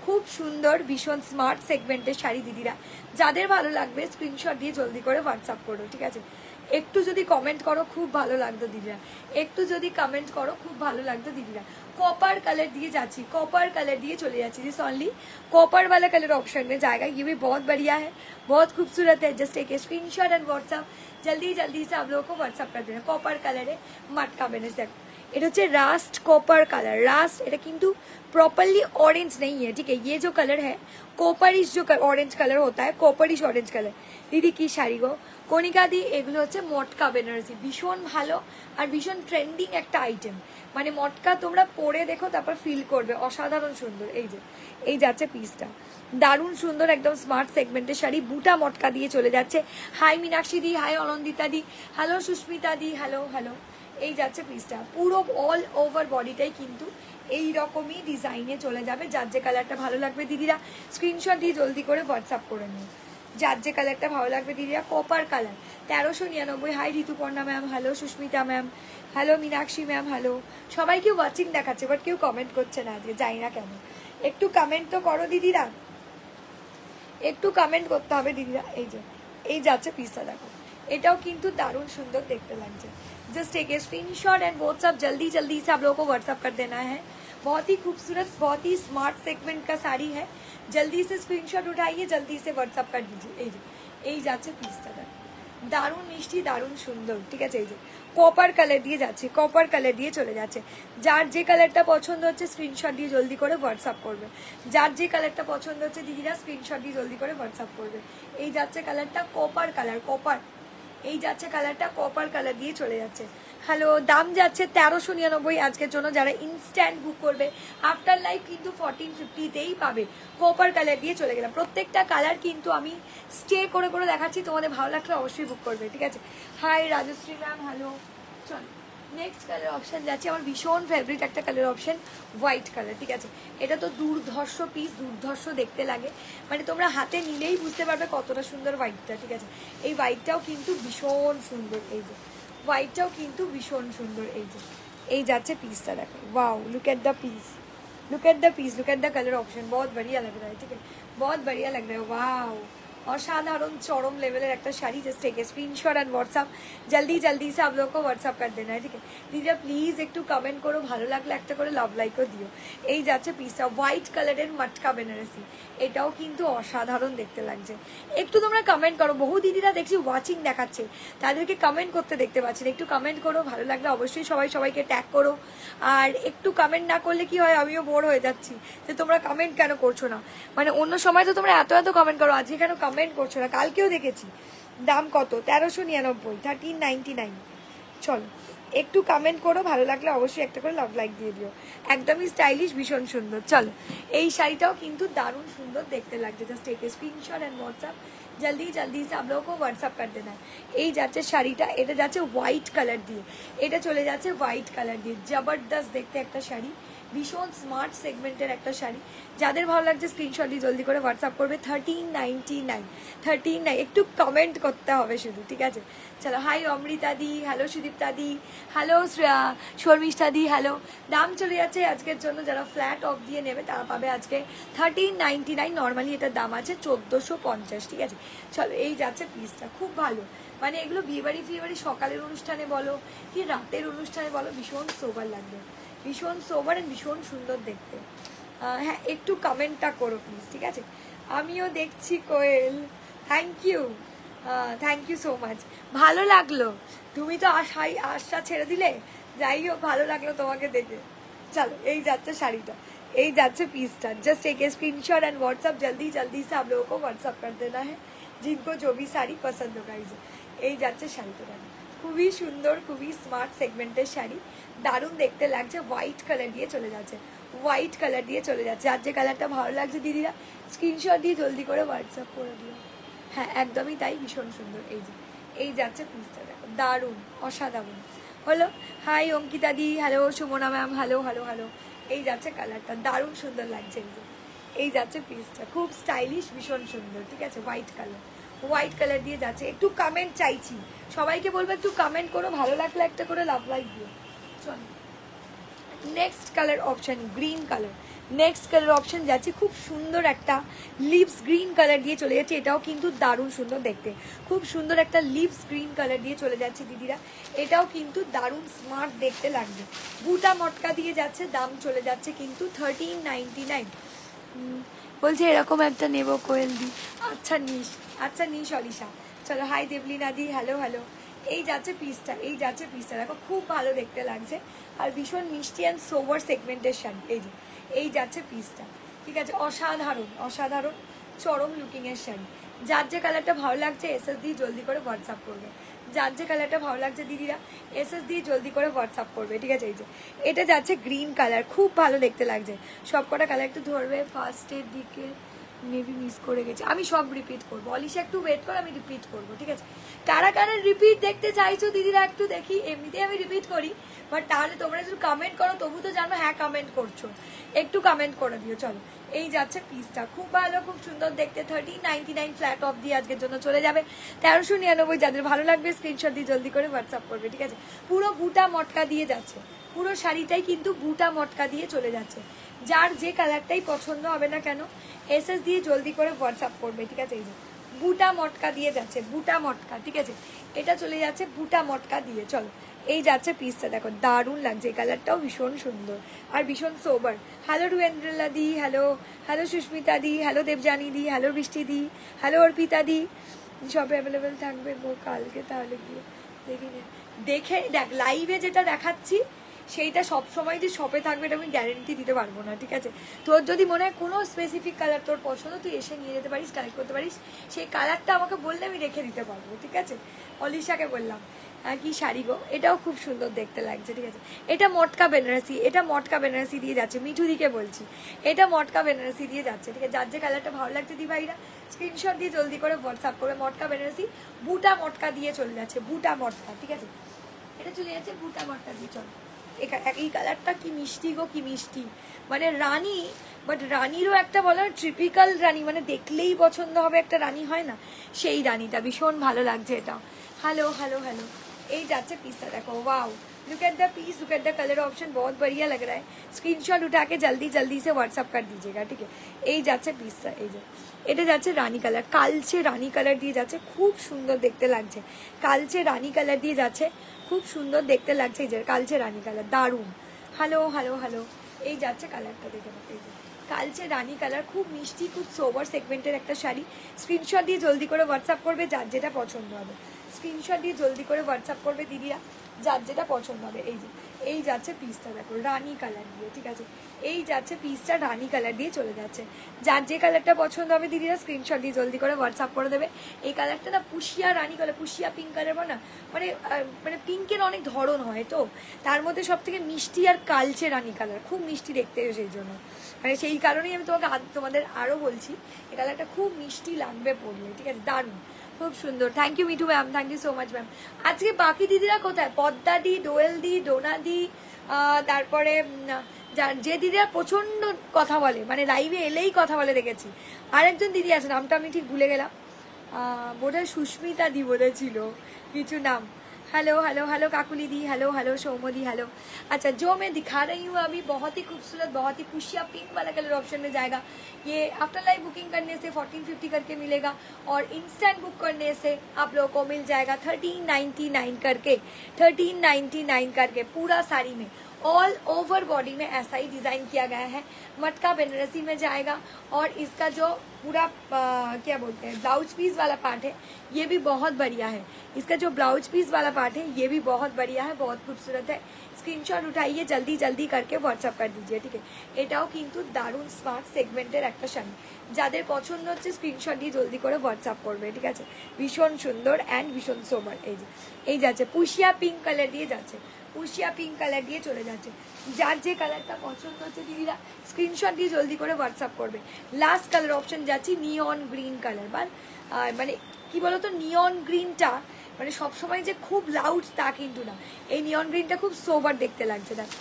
খুব সুন্দর, ভীষণ স্মার্ট সেগমেন্টের শাড়ি দিদিরা। যাদের ভালো লাগবে স্ক্রিনশট দিয়ে জলদি করে হোয়াটসঅ্যাপ করো, ঠিক আছে। একটু যদি কমেন্ট করো খুব ভালো লাগতো দিদিরা, একটু যদি কমেন্ট করো খুব ভালো লাগতো দিদিরা। कॉपर कलर दिए जाती, कॉपर कलर दिए चले जाती, दिस ओनली कॉपर वाला कलर ऑप्शन में जाएगा। ये भी बहुत बढ़िया है, बहुत खूबसूरत है। जस्ट एक स्क्रीनशॉट एंड व्हाट्सअप जल्दी जल्दी से आप लोगों को व्हाट्सअप कर देना। कॉपर कलर है, मटका बेने से এটা হচ্ছে রাস্ট কপার কালার, রাস্ট, এটা কিন্তু प्रॉपरली ऑरेंज नहीं है, ठीक है। ये जो कलर है कॉपरिश, जो ऑरेंज कलर होता है, कॉपरिश ऑरेंज कलर। दीदी की শাড়ি গো কণিকা দি, এগুলো হচ্ছে মটকা বেনারসি, ভীষণ ভালো আর ভীষণ ট্রেন্ডিং একটা আইটেম। মানে মটকা তোমরা পরে দেখো তারপর ফিল করবে, অসাধারণ সুন্দর। এই যে এই যাচ্ছে পিসটা, দারুণ সুন্দর, একদম স্মার্ট সেগমেন্টের শাড়ি, বুটা মটকা দিয়ে চলে যাচ্ছে। হাই মীনাক্ষী দি, হাই অনন্দিতা দি, হ্যালো সুস্মিতা দি, হ্যালো হ্যালো। এই যাচ্ছে পিসটা, পুরো অল ওভার বডিটাই কিন্তু এই রকমই ডিজাইনে চলে যাবে। যার যে কালারটা ভালো লাগবে দিদিরা স্ক্রিনশট দিয়ে জলদি করে হোয়াটসঅ্যাপ করে নিন। যার যে কালারটা ভালো লাগবে দিদিরা, copper colour 1399। Hi Rituparna ma'am, hello Susmita ma'am, hello Minakshi ma'am, hello. সবাইকে ওয়াচিং দেখাচ্ছে বাট কেউ কমেন্ট করছে না আজকে, জানি না কেন। একটু কমেন্ট তো করো দিদিরা, একটু কমেন্ট করতে হবে দিদিরা। এই যে এই যাচ্ছে পিসটা, দেখো এটাও কিন্তু দারুণ সুন্দর দেখতে লাগছে। Just take a screenshot and WhatsApp जल्दी जल्दी से आप लोगों को व्हाट्सअप कर देना है। बहुत ही खूबसूरत, बहुत ही स्मार्ट सेगमेंट का साड़ी है। जल्दी से स्क्रीनशॉट उठाइए, जल्दी से व्हाट्सअप कर दीजिए। এই যাচ্ছে পিসটা, দারুণ মিষ্টি, দারুণ সুন্দর, ঠিক আছে। এই যে কপার কালার দিয়ে যাচ্ছে, কপার কালার দিয়ে চলে যাচ্ছে। যার যে কালারটা পছন্দ হচ্ছে স্ক্রিনশট দিয়ে জলদি করে হোয়াটসঅ্যাপ করবে। যার যে কালারটা পছন্দ হচ্ছে দিদিরা স্ক্রিনশট দিয়ে জলদি করে হোয়াটসঅ্যাপ করবে। এই যাচ্ছে কালারটা কপার কালার, কপার, এই যাচ্ছে কালারটা কপার কালার দিয়ে চলে যাচ্ছে। হ্যালো, দাম যাচ্ছে 1399 আজকের জন্য। যারা ইনস্ট্যান্ট বুক করবে আফটার লাইভ কিন্তু 1450তেই পাবে। কপার কালার দিয়ে চলে গেলাম। প্রত্যেকটা কালার কিন্তু আমি স্টে করে করে দেখাচ্ছি, তোমাদের ভালো লাগলে অবশ্যই বুক করবে, ঠিক আছে। Hi Rajashree ma'am, hello. চল নেক্সট কালার অপশন যাচ্ছে, আমার ভীষণ ফেভারিট একটা কালার অপশন, হোয়াইট কালার, ঠিক আছে। এটা তো দুর্ধর্ষ পিস, দুর্ধর্ষ দেখতে লাগে, মানে তোমরা হাতে নিলেই বুঝতে পারবে কতটা সুন্দর হোয়াইটটা, ঠিক আছে। এই হোয়াইটটাও কিন্তু ভীষণ সুন্দর, এই যে হোয়াইটটাও কিন্তু ভীষণ সুন্দর। এই যে এই যাচ্ছে পিসটা, দেখো wow, look at the piece, look at the piece, look at the colour option, बहुत बढ़िया लग रहा है, ठीक है, बहुत बढ़िया लग रहा है। वाओ, असाधारण चरम लेवलर एक sari. Just take a screenshot and WhatsApp जल्दी जल्दी से आप लोगों को व्हाट्सअप कर देना है, ठीक है। दीदी प्लिज एक कमेंट करो, ভালো লাগলে একটা করে লাভ লাইকও দিও। এই যাচ্ছে পিসটা, হোয়াইট কালারের মটকা বেনারসি, এটাও কিন্তু অসাধারণ দেখতে লাগছে। একটু তোমরা কমেন্ট করো, বহু দিদিরা দেখছি ওয়াচিং দেখাচ্ছে, তাদেরকে কমেন্ট করতে দেখতে পাচ্ছি না। একটু কমেন্ট করো, ভালো লাগলে অবশ্যই সবাই সবাইকে ট্যাগ করো। আর একটু কমেন্ট না করলে কি হয়, আমিও বোর হয়ে যাচ্ছি যে তোমরা কমেন্ট কেন করছো না। মানে অন্য সময় তো তোমরা এত এত কমেন্ট করো, আজকে কেন কমেন্ট করছো না? কালকেও দেখেছি। দাম কত? 1399, 1399। চলো একটু কমেন্ট করো, ভালো লাগলে অবশ্যই একটা করে লাভ লাইক দিয়ে দিও। একদমই স্টাইলিশ, ভীষণ সুন্দর। চলো এই শাড়িটাও কিন্তু দারুণ সুন্দর দেখতে লাগছে। Just take a screenshot and WhatsApp जल्दी जल्दी से आप लोगों को व्हाट्सअप कर देना है। এই যাচ্ছে শাড়িটা, এটা যাচ্ছে হোয়াইট কালার দিয়ে, এটা চলে যাচ্ছে হোয়াইট কালার দিয়ে। জবরদস্ত দেখতে একটা শাড়ি, ভীষণ স্মার্ট সেগমেন্টের একটা শাড়ি। যাদের ভালো লাগছে স্ক্রিনশট দিয়ে জলদি করে হোয়াটসঅ্যাপ করবে। 1399, 13 একটু কমেন্ট করতে হবে শুধু, ঠিক আছে। চলো হাই অমৃতা দি, হ্যালো সুদীপ্তা দি, হ্যালো শর্মিষ্ঠা দি, হ্যালো। দাম চলে যাচ্ছে আজকের জন্য, যারা ফ্ল্যাট অফ দিয়ে নেবে তারা পাবে আজকে 1399। নর্মালি এটার দাম আছে 1450, ঠিক আছে। চলো এই যাচ্ছে পিসটা, খুব ভালো। মানে এগুলো বিয়েবাড়ি ফিয়েবাড়ি সকালের অনুষ্ঠানে বলো কি রাতের অনুষ্ঠানে বলো, ভীষণ সোবার লাগবে, ভীষণ সোবার এন্ড ভীষণ সুন্দর দেখতে। হ্যাঁ একটু কমেন্টটা করো প্লিজ, ঠিক আছে। আমিও দেখছি Koel, thank you. Thank you so much. ভালো লাগলো, তুমি তো আশা ছেড়ে দিলে। যাই হোক, ভালো লাগলো তোমাকে দেখে। चलो यही जाते শাড়িটা, এই যাচ্ছে পিসটা। जस्ट एक स्क्रीनशॉट एंड व्हाट्सअप जल्दी जल्दी से आप लोगों को व्हाट्सअप कर देना है जिनको जो भी শাড়ি पसंद होगा। এই যাচ্ছে শাড়িটা, খুবই সুন্দর, খুবই স্মার্ট সেগমেন্টের শাড়ি, দারুণ দেখতে লাগছে। হোয়াইট কালার দিয়ে চলে যাচ্ছে, হোয়াইট কালার দিয়ে চলে যাচ্ছে। আর যে কালারটা ভালো লাগছে দিদিরা স্ক্রিনশট দিয়ে জলদি করে হোয়াটসঅ্যাপ করে দিও। হ্যাঁ একদমই তাই, ভীষণ সুন্দর। এই যাচ্ছে পিসটা, দেখো দারুণ, অসাধারণ হলো। হাই অঙ্কিতা দি, hello Sumana ma'am, hello hello hello. এই যাচ্ছে কালারটা, দারুণ সুন্দর লাগছে। এই যাচ্ছে পিসটা, খুব স্টাইলিশ, ভীষণ সুন্দর। ঠিক আছে, হোয়াইট কালার, হোয়াইট কালার দিয়ে যাচ্ছে। একটু কমেন্ট চাইছি, সবাইকে বলবো একটু কমেন্ট করো, ভালো লাগলে একটা করে লাভ লাইক দিও। চল next colour option green colour. Next colour option যাচ্ছে খুব সুন্দর একটা লিভস গ্রিন কালার দিয়ে চলে যাচ্ছে। এটাও কিন্তু দারুণ সুন্দর দেখতে, খুব সুন্দর একটা লিভস গ্রিন কালার দিয়ে চলে যাচ্ছে দিদিরা। এটাও কিন্তু দারুণ স্মার্ট দেখতে লাগবে। বুটা মটকা দিয়ে যাচ্ছে, দাম চলে যাচ্ছে কিন্তু 1399। বলছে এরকম একটা নেবো কোয়েল দি। আচ্ছা নিশ, আচ্ছা নিশ অলিশা। চলো হাই দেবলিনা দি, হ্যালো হ্যালো। এই যাচ্ছে পিসটা, এই যাচ্ছে পিসটা, দেখো খুব ভালো দেখতে লাগছে আর ভীষণ মিষ্টি অ্যান্ড সোভার সেগমেন্টের শাড়ি। এই যাচ্ছে পিসটা, ঠিক আছে, অসাধারণ অসাধারণ চরম লুকিংয়ের শাড়ি। যার যে কালারটা ভালো লাগছে এসএস দিয়ে জলদি করে হোয়াটসঅ্যাপ করবে। যার যে কালারটা ভালো লাগছে দিদিরা এসএস দিয়ে জলদি করে হোয়াটসঅ্যাপ করবে। ঠিক আছে, এটা যাচ্ছে গ্রিন কালার, খুব ভালো দেখতে লাগছে। সব কটা কালার একটু ধরবে, ফার্স্টের দিকে মেবি মিস করে গেছে, আমি সব রিপিট করবো। অলিশা একটু ওয়েট করো, আমি রিপিট করবো। ঠিক আছে, কারা কারা রিপিট দেখতে চাইছো দিদিরা একটু দেখি। এমনিতেই আমি রিপিট করি, বাট তাহলে তোমরা একটু কমেন্ট করো, তবু তো জানো হ্যাঁ কমেন্ট করছো, একটু কমেন্ট করে দিও। চলো এই যাচ্ছে পিসটা, খুব ভালো, খুব সুন্দর দেখতে। 1399 ফ্ল্যাট অফ দিয়ে আজকের জন্য চলে যাবে 1399। যাদের ভালো লাগবে স্ক্রিনশট দিয়ে জলদি করে হোয়াটসঅ্যাপ করবে। ঠিক আছে, পুরো বুটা মটকা দিয়ে যাচ্ছে, পুরো শাড়িটাই কিন্তু বুটা মটকা দিয়ে চলে যাচ্ছে। যার যে কালারটাই পছন্দ হবে না কেন এসএস দিয়ে জলদি করে হোয়াটসঅ্যাপ করবে। ঠিক আছে, এই যে বুটা মটকা দিয়ে যাচ্ছে, বুটা মটকা। ঠিক আছে, এটা চলে যাচ্ছে বুটা মটকা দিয়ে। চলো এই যাচ্ছে পিসটা, দেখো দারুণ লাগছে। এই কালারটাও ভীষণ সুন্দর আর ভীষণ সোবার। হ্যালো রুয়েন্দ্রলা দি, হ্যালো হ্যালো সুস্মিতা দি, হ্যালো দেবজানি দি, হ্যালো বৃষ্টি দি, হ্যালো অর্পিতা দি। সব অ্যাভেলেবেল থাকবে গো কালকে, তাহলে গিয়ে দেখে দেখ। লাইভে যেটা দেখাচ্ছি সেইটা সবসময় যে শপে থাকবে এটা আমি গ্যারেন্টি দিতে পারবো না। ঠিক আছে, তোর যদি মনে হয় কোনো স্পেসিফিক কালার তোর পছন্দ, তুই এসে নিয়ে যেতে পারিস, কালেক্ট করতে পারিস। সেই কালারটা আমাকে বললে আমি রেখে দিতে পারবো। ঠিক আছে, অলিশাকে বললাম কি শাড়ি গো, এটাও খুব সুন্দর দেখতে লাগছে। ঠিক আছে, এটা মটকা বেনারসি, এটা মটকা বেনারসি দিয়ে যাচ্ছে। মিঠু দিকে বলছি, এটা মটকা বেনারসি দিয়ে যাচ্ছে। ঠিক আছে, যার যে কালারটা ভালো লাগছে দি ভাইরা স্ক্রিনশট দিয়ে জলদি করে হোয়াটসঅ্যাপ করবে। মটকা বেনারসি বুটা মটকা দিয়ে চলে যাচ্ছে, বুটা মটকা। ঠিক আছে, এটা চলে যাচ্ছে বুটা মটকা দিয়ে। চলো এই কালারটা কি মিষ্টি গো, কি মিষ্টি, মানে রানী, বাট রানীরও একটা বলো ট্রিপিক্যাল রানী, মানে দেখলেই পছন্দ হবে একটা রানী হয় না, সেই রানীটা ভীষণ ভালো লাগছে। এটা হ্যালো হ্যালো হ্যালো। এই যাচ্ছে পিসটা, দেখো wow, look at the piece, look at the colour option, बहुत बढ़िया लग रहा है। स्क्रीनशॉट उठा के जल्दी जल्दी से व्हाट्सअप कर दीजिएगा। ठीक है, এই যাচ্ছে পিসটা, এই যে এটা যাচ্ছে রানী কালার, কালচে রানী কালার দিয়ে যাচ্ছে, খুব সুন্দর দেখতে লাগছে। কালচে রানী কালার দিয়ে যাচ্ছে, খুব সুন্দর দেখতে লাগছে। এই যে কালচে রানী কালার, দারুণ। Hello hello hello. এই যাচ্ছে কালারটা, দেখে নাও, এই যে কালচে রানী কালার, খুব মিষ্টি, খুব সোবার সেগমেন্টের একটা শাড়ি। স্ক্রিনশট দিয়ে জলদি করে হোয়াটসঅ্যাপ করবে যার যেটা পছন্দ হবে। স্ক্রিনশট দিয়ে জলদি করে হোয়াটসঅ্যাপ করবে দিদিরা যার যেটা পছন্দ হবে। এই যে এই যাচ্ছে পিসটা, দেখো রানী কালার দিয়ে। ঠিক আছে, এই যাচ্ছে পিসটা রানী কালার দিয়ে চলে যাচ্ছে। যার যে কালারটা পছন্দ হবে দিদিরা স্ক্রিনশট দিয়ে জলদি করে হোয়াটসঅ্যাপ করে দেবে। এই কালারটা না পুশিয়া রানী কালার, পুশিয়া পিঙ্ক কালার না, মানে মানে পিঙ্কের অনেক ধরন হয় তো, তার মধ্যে সব থেকে মিষ্টি আর কালচে রানী কালার, খুব মিষ্টি দেখতে, সেই জন্য মানে সেই কারণেই আমি তোমাদের আরও বলছি এই কালারটা খুব মিষ্টি লাগবে পরলে। ঠিক আছে, দারুণ, খুব সুন্দর। Thank you Mithu ma'am, thank you so much ma'am. আজকে বাকি দিদিরা কোথায়? পদ্মা দি, দোয়েল দি, ডোনা দি, তারপরে যে দিদিরা প্রচন্ড কথা বলে, মানে লাইভে এলেই কথা বলে দেখেছি। আরেকজন দিদি আছে, নামটা আমি ঠিক ভুলে গেলাম, বোধহয় সুস্মিতা দি বলেছিল কিছু नाम। हेलो हेलो हेलो काकुली दी, हेलो हेलो सोमो दी, हेलो। अच्छा, जो मैं दिखा रही हूँ अभी बहुत ही खूबसूरत, बहुत ही पुशिया पिंक वाला कलर ऑप्शन में जाएगा। ये आफ्टर लाइव बुकिंग करने से 1450 करके मिलेगा और इंस्टेंट बुक करने से आप लोगों को मिल जाएगा 1399 करके, 1399 करके पूरा साड़ी में ऑल ओवर बॉडी में ऐसा ही डिजाइन किया गया है। मटका बनारसी में जाएगा और इसका जो पूरा क्या बोलते हैं ब्लाउज पीस वाला पार्ट है, ये भी बहुत बढ़िया है। इसका जो ब्लाउज पीस वाला पार्ट है ये भी बहुत बढ़िया है, बहुत खूबसूरत है। स्क्रीनशॉट उठाइए, जल्दी जल्दी करके व्हाट्सअप कर दीजिए, ठीक है। এটাও কিন্তু দারুণ স্মার্ট সেগমেন্টের একটা শাড়ি, যাদের পছন্দ হচ্ছে স্ক্রিনশট দিয়ে জলদি করে হোয়াটসঅ্যাপ করবে, ঠিক আছে। ভীষণ সুন্দর অ্যান্ড ভীষণ সোবার। এই যাচ্ছে পুশিয়া পিঙ্ক কালার দিয়ে যাচ্ছে, পুশিয়া পিঙ্ক কালার দিয়ে চলে যাচ্ছে। যার যে কালারটা পছন্দ হচ্ছে দিদিরা স্ক্রিনশট দিয়ে জলদি করে হোয়াটসঅ্যাপ করবে। লাস্ট কালার অপশন যাচ্ছি নিয়ন গ্রিন কালার, মানে কি বলতো নিয়ন গ্রিনটা মানে সবসময় যে খুব লাউড তা কিন্তু না, এই নিয়ন গ্রিনটা খুব সোবার দেখতে লাগছে। দেখ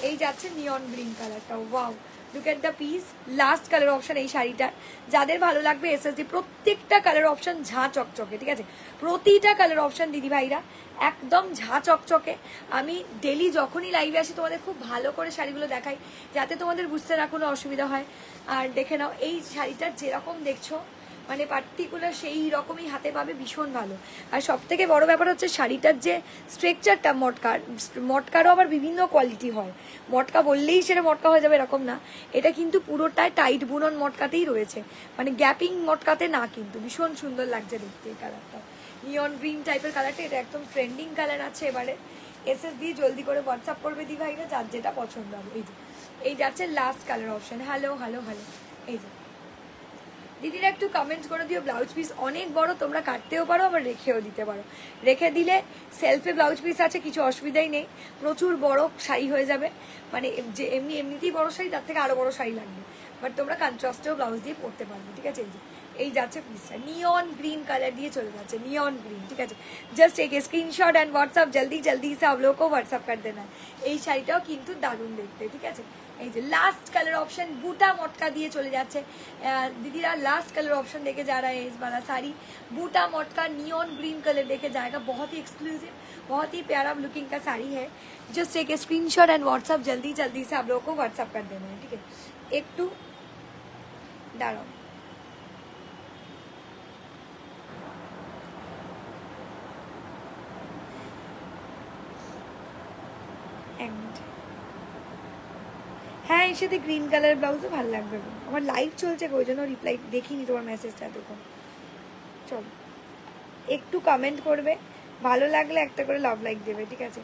এই যাচ্ছে নিয়ন গ্রিন কালারটা, wow look at the piece. Last colour option এই শাড়িটার, যাদের ভালো লাগবে এসএসডি। প্রত্যেকটা কালার অপশন ঝাঁ চকচকে, ঠিক আছে। প্রতিটা কালার অপশন দিদি ভাইরা একদম ঝাঁ চকচকে। আমি ডেলি যখনই লাইভে আসি তোমাদের খুব ভালো করে শাড়িগুলো দেখাই, যাতে তোমাদের বুঝতে না কোনো অসুবিধা হয়। আর দেখে নাও এই শাড়িটা যেরকম দেখছো মানে পার্টিকুলার সেই রকমই হাতে পাবে, ভীষণ ভালো। আর সব থেকে বড় ব্যাপার হচ্ছে শাড়িটার যে স্ট্রাকচারটা, মটকারও আবার বিভিন্ন কোয়ালিটি হয়। মটকা বললেই সেটা মটকা হয়ে যাবে এরকম না, এটা কিন্তু পুরোটাই টাইট বুনন মটকাতেই রয়েছে, মানে গ্যাপিং মটকাতে না। কিন্তু ভীষণ সুন্দর লাগছে দেখতে এই কালারটা, নিয়ন গ্রিন টাইপের কালারটা। এটা একদম ট্রেন্ডিং কালার আছে এবারে। এসএস দিয়ে জলদি করে হোয়াটসঅ্যাপ করবে দি ভাইরা, যার যেটা পছন্দ হবে। এই যাচ্ছে last colour option. Hello hello hello. এই যে দিদিরা একটু কমেন্ট করে দিও। ব্লাউজ পিস অনেক বড়, তোমরা কাটতেও পারো আবার রেখেও দিতে পারো। রেখে দিলে সেলফে ব্লাউজ পিস আছে, কিছু অসুবিধাই নেই, প্রচুর বড় শাড়ি হয়ে যাবে। মানে যে এমনিতেই বড় শাড়ি, তার থেকে আরো বড় শাড়ি লাগবে, বাট তোমরা কন্ট্রাস্টেও ব্লাউজ দিয়ে পরতে পারবে, ঠিক আছে। এই যাচ্ছে পিসটা নিয়ন গ্रीन कलर দিয়ে চলে যাচ্ছে, নিয়ন গ্रीन, ঠিক আছে। জাস্ট एक স্ক্রিনশট এন্ড হোয়াটসঅ্যাপ জলদি জলদি से आप लोगों को व्हाट्सएप कर देना। এই শাড়িটাও কিন্তু দারুণ দেখতে, ঠিক আছে। এই যে লাস্ট कलर ऑप्शन बूटा मटका দিয়ে চলে যাচ্ছে दीदीरा। लास्ट कलर ऑप्शन देके जा रहा है इस वाला साड़ी, बूटा मटका नियॉन ग्रीन कलर देके जाएगा। बहुत ही एक्सक्लूसिव, बहुत ही प्यारा लुकिंग का साड़ी है। जस्ट एक स्क्रीनशॉट एंड व्हाट्सएप जल्दी जल्दी से आप लोगों को व्हाट्सएप कर देना है, ठीक है। एक टू डालो एंड হ্যাঁ এর সাথে গ্রিন কালার ব্লাউজও ভালো লাগবে। আমার লাইভ চলছে ওই জন্য রিপ্লাই দেখিনি তোমার মেসেজটা দেখো। চল একটু কমেন্ট করবে, ভালো লাগলে একটা করে লাভ লাইক দেবে, ঠিক আছে।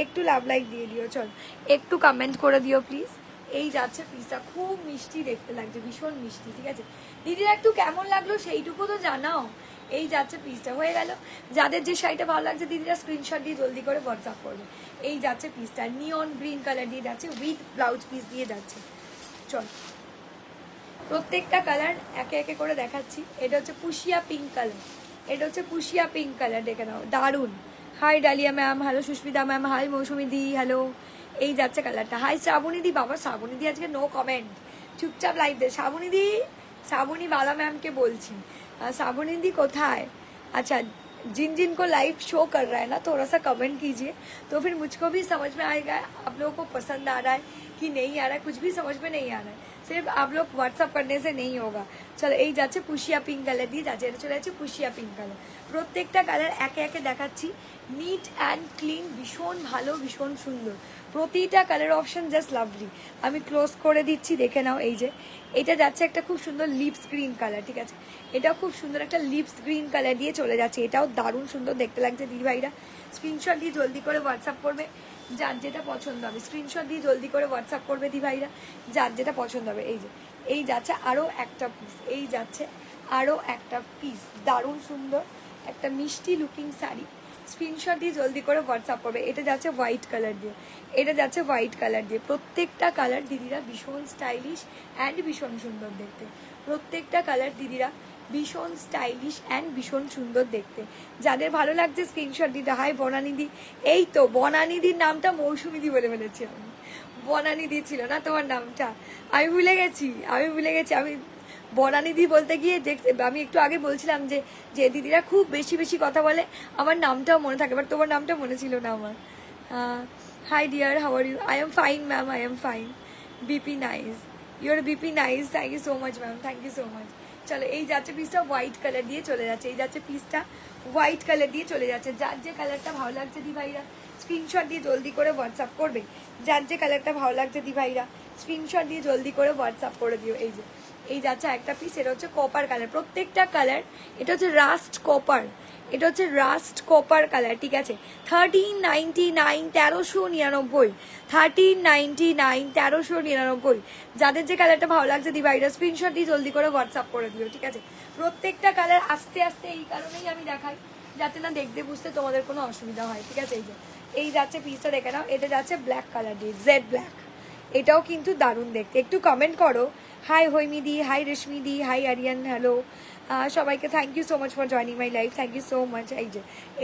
একটু লাভ লাইক দিয়ে দিও, চল একটু কমেন্ট করে দিও প্লিজ। এই যাচ্ছে পিসটা, খুব মিষ্টি দেখতে লাগছে, ভীষণ মিষ্টি, ঠিক আছে। দিদিরা একটু কেমন লাগলো সেইটুকু তো জানাও। এই যাচ্ছে পিসটা, হয়ে গেল। যাদের যে শাড়িটা ভালো লাগছে দিদিরা স্ক্রিনশট দিয়ে জলদি করে হোয়াটসঅ্যাপ করবে। এই যাচ্ছে পিসটা, নিয়ন গ্রিন কালার দিয়ে যাচ্ছে, উইথ ব্লাউজ পিস দিয়ে যাচ্ছে। চল প্রত্যেকটা কালার একে একে করে দেখাচ্ছি। এটা হচ্ছে পুশিয়া পিঙ্ক কালার, এটা হচ্ছে পুশিয়া পিঙ্ক কালার, দেখে নাও দারুণ। Hi Dalia ma'am, hello Susmita ma'am, hi Mousumi দি, হ্যালো। এই যাচ্ছে কালারটা। হাই শ্রাবণী দি, বাবা শ্রাবণী দি আজকে নো কমেন্ট, চুপচাপ লাইভ দে। শ্রাবণী দি, শ্রাবণী বালা मैमকে বলছি। श्रावणी दी कोথায়? अच्छा, जिन जिन को लाइव शो कर रहा है ना, थोड़ा सा कमेंट कीजिए तो फिर मुझको भी समझ में आएगा आप लोगों को पसंद आ रहा है कि नहीं आ रहा है। कुछ भी समझ में नहीं आ रहा है, सिर्फ आप लोग व्हाट्सअप करने से नहीं होगा। चलो এই যাচ্ছে পুশিয়া পিঙ্ক কালার দিয়ে যাচ্ছে, এটা চলে যাচ্ছে পুশিয়া পিঙ্ক কালার। প্রত্যেকটা কালার একে একে দেখাচ্ছি, নিট অ্যান্ড ক্লিন, ভীষণ ভালো, ভীষণ সুন্দর। প্রতিটা কালার অপশন জাস্ট লাভলি। আমি ক্লোজ করে দিচ্ছি, দেখে নাও। এই যে এটা যাচ্ছে একটা খুব সুন্দর লিপস গ্রিন কালার, ঠিক আছে। এটাও খুব সুন্দর একটা লিপস গ্রিন কালার দিয়ে চলে যাচ্ছে, এটাও দারুণ সুন্দর দেখতে লাগছে। দিদি ভাইরা স্ক্রিনশট দিয়ে জলদি করে হোয়াটসঅ্যাপ করবে, যার যেটা পছন্দ হবে। স্ক্রিনশট দিয়ে জলদি করে হোয়াটসঅ্যাপ করবে দি ভাইরা, যার যেটা পছন্দ হবে। এই যে এই যাচ্ছে আরও একটা পিস, এই যাচ্ছে আরও একটা পিস, দারুণ সুন্দর একটা মিষ্টি লুকিং শাড়ি। স্ক্রিনশট দিয়ে জলদি করে হোয়াটসঅ্যাপ করবে। এটা যাচ্ছে হোয়াইট কালার দিয়ে, এটা যাচ্ছে হোয়াইট কালার দিয়ে। প্রত্যেকটা কালার দিদিরা ভীষণ স্টাইলিশ অ্যান্ড ভীষণ সুন্দর দেখতে। প্রত্যেকটা কালার দিদিরা ভীষণ স্টাইলিশ অ্যান্ড ভীষণ সুন্দর দেখতে। যাদের ভালো লাগছে স্ক্রিনশট দিতে। হাই বনানিদি, এই তো বনানিদির নামটা মৌসুমিদি বলে ফেলেছি আমি, বনানিদি ছিল না তোমার নামটা, আমি ভুলে গেছি। আমি বনানিদি বলতে গিয়ে দেখতে, আমি একটু আগে বলছিলাম যে যে দিদিরা খুব বেশি বেশি কথা বলে আমার নামটাও মনে থাকে, বাট তোমার নামটা মনে ছিল না আমার। Hi dear, how are you? I am fine ma'am, I am fine. BP nice, your BP nice, thank you so much ma'am, thank you so much. চলো এই যাচ্ছে পিসটা হোয়াইট কালার দিয়ে চলে যাচ্ছে, এই যাচ্ছে পিসটা হোয়াইট কালার দিয়ে চলে যাচ্ছে। যার যে কালারটা ভালো লাগছে দি ভাইরা স্ক্রিনশট দিয়ে জলদি করে হোয়াটসঅ্যাপ করবে। যার যে কালারটা ভালো লাগছে দি ভাইরা স্ক্রিনশট দিয়ে জলদি করে হোয়াটসঅ্যাপ করে দিও। এই যে এই যাচ্ছে একটা পিস, এটা হচ্ছে কপার কালার, প্রত্যেকটা কালার। এটা হচ্ছে রাস্ট কপার, এটা হচ্ছে রাস্ট কপার কালার, ঠিক আছে। 1399, 1399, 1399, 1399। যাদের যে কালারটা ভালো লাগছে দিভাইরা স্ক্রিনশট দিয়ে জলদি করে হোয়াটসঅ্যাপ করে দিও, ঠিক আছে। প্রত্যেকটা কালার আস্তে আস্তে এই কারণেই আমি দেখাই, যাতে না দেখতে বুঝতে তোমাদের কোনো অসুবিধা হয়, ঠিক আছে। এই যাচ্ছে পিসটা দেখে নাও, এটা যাচ্ছে ব্ল্যাক কালার দিয়ে, জেড ব্ল্যাক। এটাও কিন্তু দারুণ দেখতে। একটু কমেন্ট করো। হাই হৈমিদি, হাই রেশমিদি, হাই আরিয়ান, হ্যালো সবাইকে, thank you so much for joining my life, thank you so much.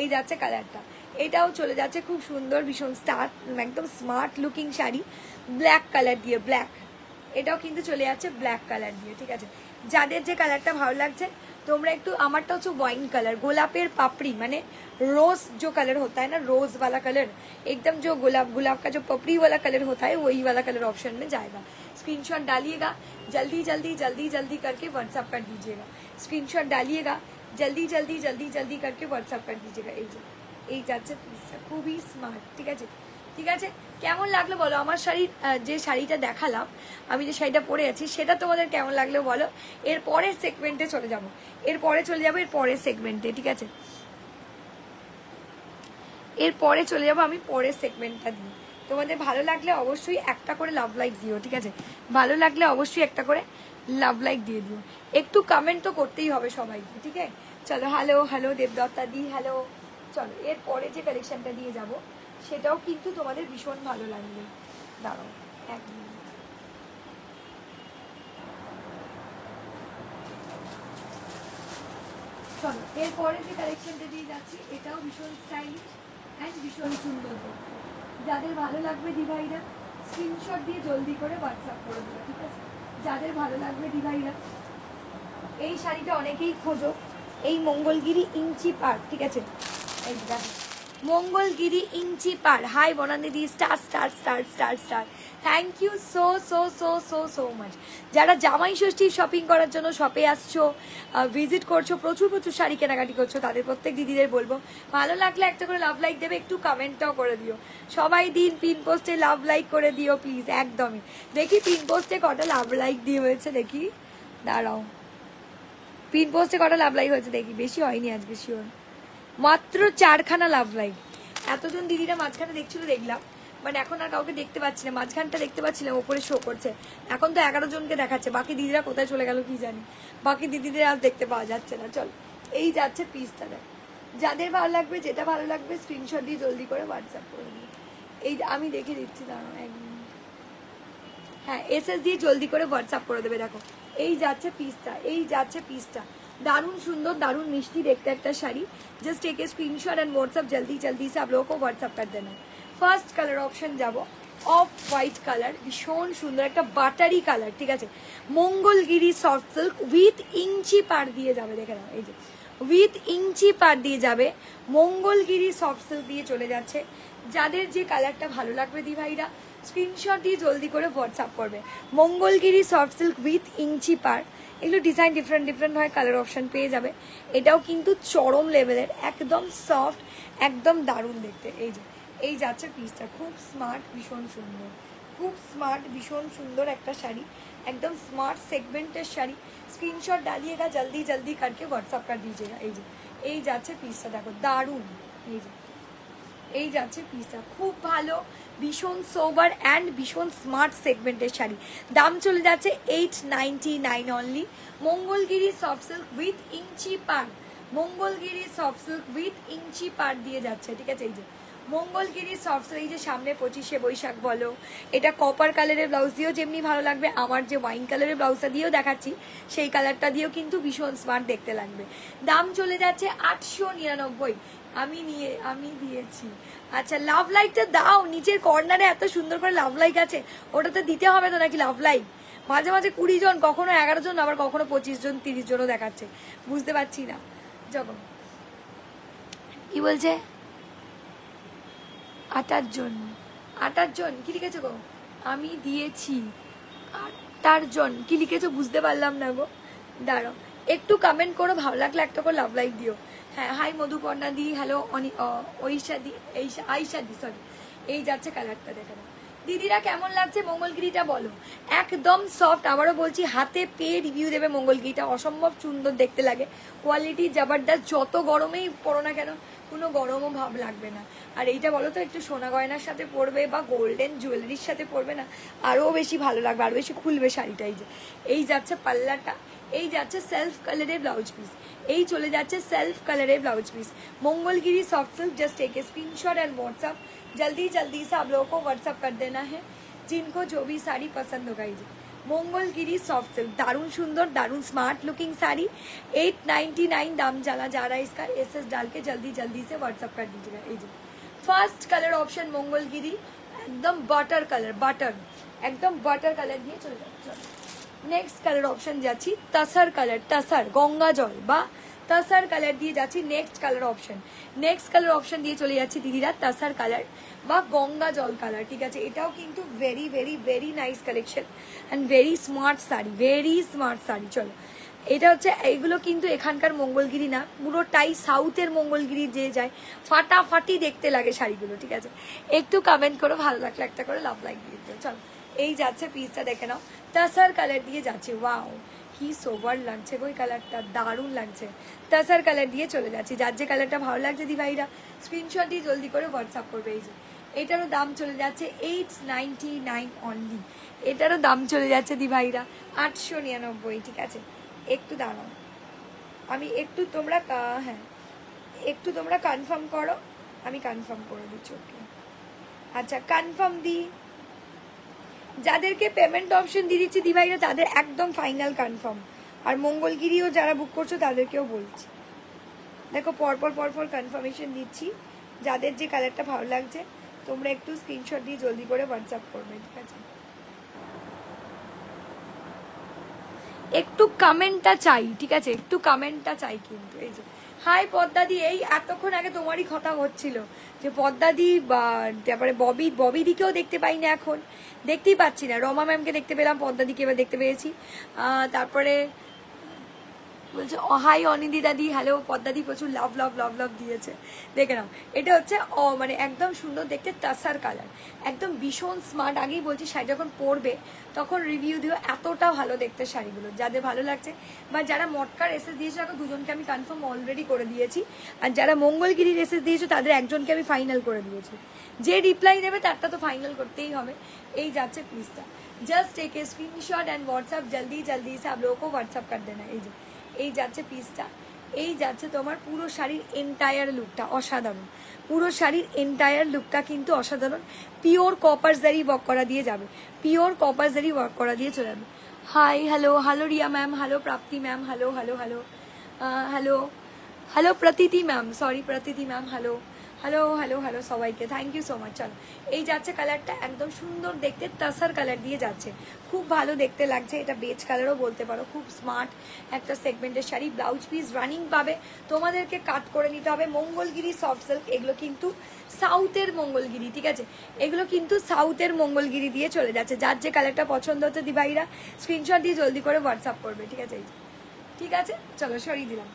এই যাচ্ছে কালারটা, এটাও চলে যাচ্ছে খুব সুন্দর, ভীষণ একদম smart looking sari, black colour দিয়ে, ব্ল্যাক। এটাও কিন্তু চলে যাচ্ছে ব্ল্যাক কালার দিয়ে, ঠিক আছে। যাদের যে কালারটা ভালো লাগছে তোমরা একটু, আমারটা হচ্ছে ওয়াইন কালার, গোলাপের पापड़ी, माने रोज जो कलर होता है ना, रोज वाला कलर, एकदम जो गुलाब का जो पपड़ी वाला कलर होता है वही वाला कलर ऑप्शन में जाएगा। स्क्रीनशॉट डालिएगा, जल्दी जल्दी जल्दी जल्दी करके व्हाट्सअप कर दीजिएगा। स्क्रीनशॉट डालिएगा, जल्दी जल्दी जल्दी जल्दी करके व्हाट्सअप कर दीजिएगा। এই যাচ্ছে পিসটা, খুবই স্মার্ট, ঠিক আছে। ঠিক আছে, কেমন লাগলো বলো? আমার শাড়ির যে শাড়িটা দেখালাম, আমি যে শাড়িটা পরে আছি সেটা তোমাদের কেমন লাগলো বলো। এর পরের সেগমেন্টে চলে যাব, এর পরের সেগমেন্টে, ঠিক আছে। এরপরে চলে যাব আমি পরের সেগমেন্টটা দিয়ে। তোমাদের ভালো লাগলে অবশ্যই একটা করে লাভ লাইক দিও, ঠিক আছে। ভালো লাগলে অবশ্যই একটা করে লাভ লাইক দিয়ে দিও, একটু কমেন্ট তো করতেই হবে সবাইকে, ঠিক আছে। চলো, হ্যালো হ্যালো দেবদত্তা দি, হ্যালো। চলো এরপরে যে কালেকশনটা দিয়ে যাব সেটাও কিন্তু তোমাদের ভীষণ ভালো লাগবে। দাঁড়াও এক মিনিট। চলো এরপরে যে কালেকশনটা দিয়ে যাচ্ছি এটাও ভীষণ স্টাইলিশ অ্যান্ড ভীষণ সুন্দর। যাদের ভালো লাগবে দিভাইরা স্ক্রিনশট দিয়ে জলদি করে হোয়াটসঅ্যাপ করে দেবে, ঠিক আছে। যাদের ভালো লাগবে দিভাইরা, এই শাড়িটা অনেকেই খোঁজো, এই মঙ্গলগিরি ইঞ্চি পার, ঠিক আছে। এই দেখো মঙ্গলগিরি ইঞ্চি পার। Hi Banan didi, star star star star star, thank you so so so so so much. যারা জামাই ষষ্ঠীর শপিং করার জন্য শপে আসছো, ভিজিট করছো, প্রচুর প্রচুর শাড়ি কেনাকাটি করছো, তাদের প্রত্যেক দিদিদের বলবো ভালো লাগলে একটা করে লাভ লাইক দেবে, একটু কমেন্টটাও করে দিও। সবাই দিন পিন পোস্টে লাভ লাইক করে দিও প্লিজ, একদমই। দেখি পিন পোস্টে কটা লাভ লাইক দিয়ে হয়েছে, দেখি দাঁড়াও, পিন পোস্টে কটা লাভ লাইক হয়েছে দেখি। বেশি হয়নি আজকে, শিওর মাত্র 4খানা লাভ লাইক। এতজন দিদিরা মাঝখানে দেখছিল দেখলাম, মানে এখন আর কাউকে দেখতে পাচ্ছি না। মাঝখানটা দেখতে পাচ্ছিলাম, ওপরে শো করছে, এখন তো 11 জনকে দেখাচ্ছে। বাকি দিদিরা কোথায় চলে গেল কি জানি, বাকি দিদিদের আজ দেখতে পাওয়া যাচ্ছে না। চল এই যাচ্ছে পিসটা, যাদের ভালো লাগবে, যেটা ভালো লাগবে স্ক্রিনশট দিয়ে জলদি করে হোয়াটসঅ্যাপ করে দিই। এই আমি দেখে দিচ্ছি, দাঁড়াও এক মিনিট। হ্যাঁ, এসএস দিয়ে জলদি করে হোয়াটসঅ্যাপ করে দেবে। দেখো এই যাচ্ছে পিসটা, এই যাচ্ছে পিসটা, दारुण सुंदर दारुण मिष्टी देखते एक sari. Just take a screenshot and WhatsApp जल्दी जल्दी से आप लोगों को व्हाट्सएप कर देना। फार्स्ट कलर ऑप्शन जाबो ऑफ व्हाइट कलर, भीषण सुंदर एक बाटारी कलर, ठीक है। मंगलगिरी सफ्ट सिल्क उइथ इंची पार दिए जाबे, देखे नाओ এই যে উইথ ইঞ্চি পার দিয়ে যাবে, মঙ্গলগিরি সফট সিল্ক দিয়ে চলে যাচ্ছে। যাদের যে কালারটা ভালো লাগবে দি ভাইরা স্ক্রিনশট দিয়ে জলদি করে হোয়াটসঅ্যাপ করবে। Mangalagiri soft silk with inch পার, এগুলো ডিজাইন ডিফারেন্ট ডিফারেন্ট হয়, কালার অপশন পেয়ে যাবে। এটাও কিন্তু চরম লেভেলের, একদম সফট, একদম দারুণ দেখতে। এই যাচ্ছে পিসটা, খুব স্মার্ট, ভীষণ সুন্দর, খুব স্মার্ট, ভীষণ সুন্দর একটা শাড়ি, एकदम स्मार्ट सेगमेंटेर शाड़ी। स्क्रीनशॉट डालिएगा, जल्दी जल्दी करके व्हाट्सअप कर दीजिएगा। এই যাচ্ছে পিসটা, দেখো দারুণ। এই যাচ্ছে পিসটা, খুব ভালো, ভীষণ সোবার অ্যান্ড ভীষণ স্মার্ট সেগমেন্টের শাড়ি। দাম চলে যাচ্ছে 899 only. Mangalagiri soft silk with inch পার, Mangalagiri soft silk with inch পার দিয়ে যাচ্ছে, ঠিক আছে। এই যে মঙ্গলগিরি সফট সিল্ক, এই যে সামনে 25শে বৈশাখ বলো, এটা কপার কালারের ব্লাউজ দিয়েও যেমনি ভালো লাগবে, আমার যে ওয়াইন কালারের ব্লাউজটা দিয়েও দেখাচ্ছি সেই কালারটা দিয়েও কিন্তু ভীষণ স্মার্ট দেখতে লাগবে। দাম চলে যাচ্ছে 899। আমি দিয়েছি। আচ্ছা, লাভ লাইকটা দাও, নিচের কর্নারে এত সুন্দর করে লাভ লাইক আছে, ওটা তো দিতে হবে তো নাকি লাভ লাইক। মাঝে মাঝে 20 জন, কখনো 11 জন, আবার কখনো 25 জন 30 জনও দেখাচ্ছে, বুঝতে পারছি না। যখন কি বলছে 28 জন, 28 জন কি লিখেছো গো? আমি দিয়েছি 28 জন কি লিখেছো বুঝতে পারলাম না গো, দাঁড়াও একটু কমেন্ট করো, ভালো লাগলে একটা করে লাভ লাইক দিও। হ্যাঁ, হাই মধুপর্ণা দি, হ্যালো আইশা দি, সরি। এই যাচ্ছে কালারটা, দেখে নাও, দিদিরা কেমন লাগছে মঙ্গলগিরিটা বলো। একদম সফট, আবারও বলছি হাতে পেয়ে রিভিউ দেবে। মঙ্গলগিরিটা অসম্ভব সুন্দর দেখতে লাগে, কোয়ালিটি জবরদস্ত। যত গরমেই পরো না কেন কোনো গরমও ভাব লাগবে না। আর এইটা বলো তো একটু সোনা গয়নার সাথে পরবে বা গোল্ডেন জুয়েলারির সাথে পরবে না, আরও বেশি ভালো লাগবে, আরও বেশি খুলবে শাড়িটা। এই যাচ্ছে পাল্লাটা, এই যাচ্ছে সেলফ কালারের ব্লাউজ পিস, এই চলে যাচ্ছে সেলফ কালারের blouse piece. Mangalagiri soft silk, just take a screenshot and WhatsApp. जल्दी जल्दी से आप लोगों को व्हाट्सअप कर देना है जिनको जो भी साड़ी पसंद होगा। मंगलगिरी सॉफ्ट सिल्क दारुण सुंदर, दारुण स्मार्ट लुकिंग साड़ी। 899 दाम चला जा रहा है इसका। एसएस डाल के जल्दी जल्दी से व्हाट्सअप कर दीजिएगा। फर्स्ट कलर ऑप्शन मंगलगिरी, एकदम बटर कलर, बटर एकदम बटर कलर दिए चले जाओ। नेक्स्ट कलर ऑप्शन যাচ্ছি तसर कलर, तसर गंगा जल বা तसर कलर দিয়ে যাচ্ছি। नेक्स्ट कलर ऑप्शन দিয়ে চলে যাচ্ছি দিদিরা तसर कलर বা गंगा जल कलर। ঠিক আছে, এটাও কিন্তু very very very nice collection and very smart sari, very smart sari. চলো, এটা হচ্ছে এইগুলো কিন্তু এখানকার মঙ্গলগিরি না, পুরোটাই সাউথের মঙ্গলগিরি যে যায় ফাটাফাটি দেখতে লাগে শাড়িগুলো। ঠিক আছে, একটু কমেন্ট করো, ভালো লাগলে একটা করে লাভ লাইক দিয়ে দিও। চলো, এই যাচ্ছে পিসটা দেখে নাও, तसर कलर দিয়ে যাচ্ছে। ওয়াও কি সোবার লাগছে গো, এই কালারটা দারুণ লাগছে। तसर कलर দিয়ে চলে যাচ্ছি। যার যে কালারটা ভালো লাগছে দি ভাইরা স্ক্রিনশট দিয়ে জলদি করে হোয়াটসঅ্যাপ করবে। এই যে এটারও দাম চলে যাচ্ছে 899 অনলি, এটারও দাম চলে যাচ্ছে দি ভাইরা 899। ঠিক আছে, একটু দাঁড়াও, আমি একটু তোমরা হ্যাঁ একটু তোমরা কনফার্ম করো, আমি কনফার্ম করে দিচ্ছি। ওকে আচ্ছা, কনফার্ম দি যাদেরকে পেমেন্ট অপশন দিয়ে দিচ্ছি দি ভাইরা তাদের একদম ফাইনাল কনফার্ম। আর মঙ্গলগিরিও যারা বুক করছো তাদেরকেও বলছি, দেখো পরপর পরপর কনফার্মেশন দিচ্ছি। যাদের যে কালারটা ভালো লাগছে তোমরা একটু স্ক্রিনশট দিয়ে জলদি করে হোয়াটসঅ্যাপ করবে। ঠিক আছে, একটু কমেন্টটা চাই। ঠিক আছে, একটু কমেন্টটা চাই কিন্তু। এই যে হাই পদ্মাদি, এই এতক্ষণ আগে তোমারই কথা হচ্ছিল যে পদ্মাদি বা তারপরে ববিদিকেও দেখতে পাই না, এখন দেখতেই পাচ্ছি না। রমা ম্যামকে দেখতে পেলাম, পদ্মাদিকে এবার দেখতে পেয়েছি। তারপরে বলছে হাই অনিদি দাদি, হ্যালো পদ্মাদি, প্রচুর লাভ লাভ লাভ লাভ দিয়েছে, দেখে নাও। এটা হচ্ছে মানে একদম সুন্দর দেখতে তাসার কালার, একদম ভীষণ স্মার্ট। আগেই বলছি শাড়ি যখন পরবে তখন রিভিউ দিও, এতটা ভালো দেখতে শাড়িগুলো। যাদের ভালো লাগছে বা যারা মটকার এসএস দিয়েছো এখন দুজনকে আমি কনফার্ম অলরেডি করে দিয়েছি, আর যারা মঙ্গলগিরির এসএস দিয়েছো তাদের একজনকে আমি ফাইনাল করে দিয়েছি। যে রিপ্লাই দেবে তারটা তো ফাইনাল করতেই হবে। এই যাচ্ছে প্লিজটা, just take a screenshot and WhatsApp, জলদি জলদি সে आप लोगों को व्हाट्सएप कर देना। এই যাচ্ছে পিসটা, এই যাচ্ছে তোমার পুরো শাড়ির এন্টায়ার লুকটা অসাধারণ, পুরো শাড়ির এন্টায়ার লুকটা কিন্তু অসাধারণ। পিওর কপার জারি ওয়ার্ক করা দিয়ে যাবে, পিওর কপার জারি ওয়ার্ক করা দিয়ে চলে যাবে। Hi hello hello Riya ma'am, hello Prapti ma'am, hello hello hello hello hello Pratiti ma'am, sorry Pratiti ma'am, hello hello hello hello সবাইকে থ্যাংক ইউ সো মাচ। চলো, এই যাচ্ছে কালারটা একদম সুন্দর দেখতে, তাসার কালার দিয়ে যাচ্ছে, খুব ভালো দেখতে লাগছে। এটা বেজ কালারও বলতে পারো, খুব স্মার্ট একটা সেগমেন্টের শাড়ি। ব্লাউজ পিস রানিং পাবে, তোমাদেরকে কাট করে নিতে হবে। মঙ্গলগিরি সফট সিল্ক, এগুলো কিন্তু সাউথের মঙ্গলগিরি। ঠিক আছে, এগুলো কিন্তু সাউথের মঙ্গলগিরি দিয়ে চলে যাচ্ছে। যার যে কালারটা পছন্দ হচ্ছে দিভাইরা স্ক্রিনশট দিয়ে জলদি করে হোয়াটসঅ্যাপ করবে। ঠিক আছে, ঠিক আছে, চলো সরিয়ে দিলাম।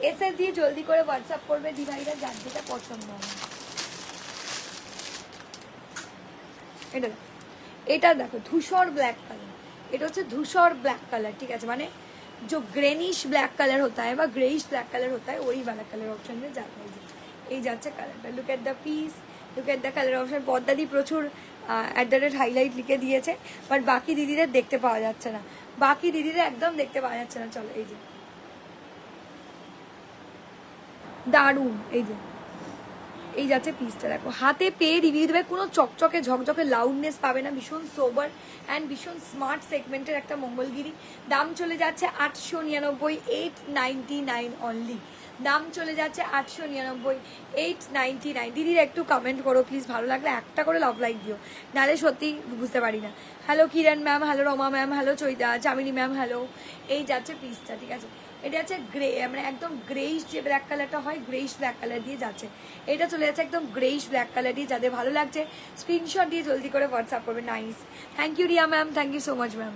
এসএস দিয়ে জলদি করে হোয়াটসঅ্যাপ করবে দিভাইরা যার যেটা পছন্দ হবে। এটা দেখো ধূসর ব্ল্যাক কালার, এটা হচ্ছে ধূসর ব্ল্যাक कलर। ठीक है, माने जो ग्रेनिश ब्लैक कलर होता है বা গ্রেইশ ব্ল্যাক कलर होता है वही वाला कलर ऑप्शन में जाता है। এই যাচ্ছে কালারটা, look at the piece, look at the colour option. পদ্মাদি প্রচুর হাইলাইট লিখে দিয়েছে, বাট বাকি দিদিদের দেখতে পাওয়া যাচ্ছে না, বাকি দিদিদের একদম দেখতে পাওয়া যাচ্ছে না। চলো, এই যে দারুণ, এই যাচ্ছে পিসটা দেখো, হাতে পেয়ে রিভিউ দেবে, কোনো চকচকে ঝকঝকে লাউডনেস পাবে না, ভীষণ সোবার অ্যান্ড ভীষণ স্মার্ট সেগমেন্টের একটা মঙ্গলগিরি। দাম চলে যাচ্ছে 899, 899 অনলি, দাম চলে যাচ্ছে 899, 899। দিদির একটু কমেন্ট করো প্লিজ, ভালো লাগলে একটা করে লাভ লাইক দিও, নাহলে সত্যি বুঝতে পারি না। Hello Kiran ma'am, hello Rama ma'am, hello Chaita Chamini ma'am, hello. এই যাচ্ছে পিসটা, ঠিক আছে, এটা আছে গ্রে, মানে একদম গ্রেইশ যে ব্ল্যাক কালারটা হয়, গ্রেইশ ব্ল্যাক কালার দিয়ে যাচ্ছে। এটা চলে যাচ্ছে একদম গ্রেইশ ব্ল্যাক কালার দিয়ে। যাদের ভালো লাগছে স্ক্রিনশট দিয়ে জলদি করে হোয়াটসঅ্যাপ করবে। Nice, thank you Riya ma'am, thank you so much ma'am.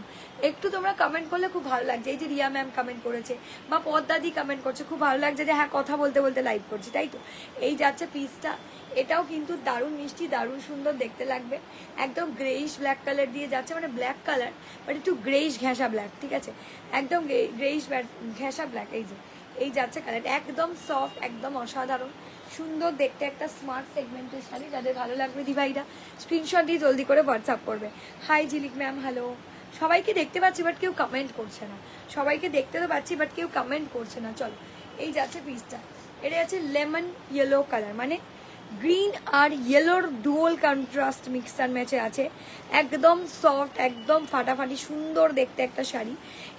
একটু তোমরা কমেন্ট করলে খুব ভালো লাগছে। এই যে রিয়া ম্যাম কমেন্ট করেছে বা পদ্মাদি কমেন্ট করছে, খুব ভালো লাগছে যে হ্যাঁ কথা বলতে বলতে লাইভ করছি, তাই তো। এই যাচ্ছে পিসটা, এটাও কিন্তু দারুণ মিষ্টি, দারুণ সুন্দর দেখতে লাগবে। একদম গ্রেইশ ব্ল্যাক কালার দিয়ে যাচ্ছে, মানে ব্ল্যাক কালার বাট একটু গ্রেইশ ঘেঁষা ব্ল্যাক, ঠিক আছে, একদম গ্রেইশ ঘেঁষা ব্ল্যাক। এই যে এই যাচ্ছে কালার, একদম সফট, একদম অসাধারণ সুন্দর দেখতে একটা স্মার্ট সেগমেন্টের শাড়ি। যাদের ভালো লাগবে দিভাইরা স্ক্রিনশট দিয়ে জলদি করে হোয়াটসঅ্যাপ করবে। হাই ঝিলিক ম্যাম, হ্যালো। সবাইকে দেখতে পাচ্ছি বাট কেউ কমেন্ট করছে না। সবাইকে দেখতে তো পাচ্ছি বাট কেউ কমেন্ট করছে না। চলো, এই যাচ্ছে পিসটা, এটা আছে লেমন ইয়েলো কালার, মানে গ্রিন আর ইয়েলোর ডুয়াল কন্ট্রাস্ট মিক্সার ম্যাচে আছে। একদম সফট, একদম ফাটাফাটি সুন্দর দেখতে একটা শাড়ি।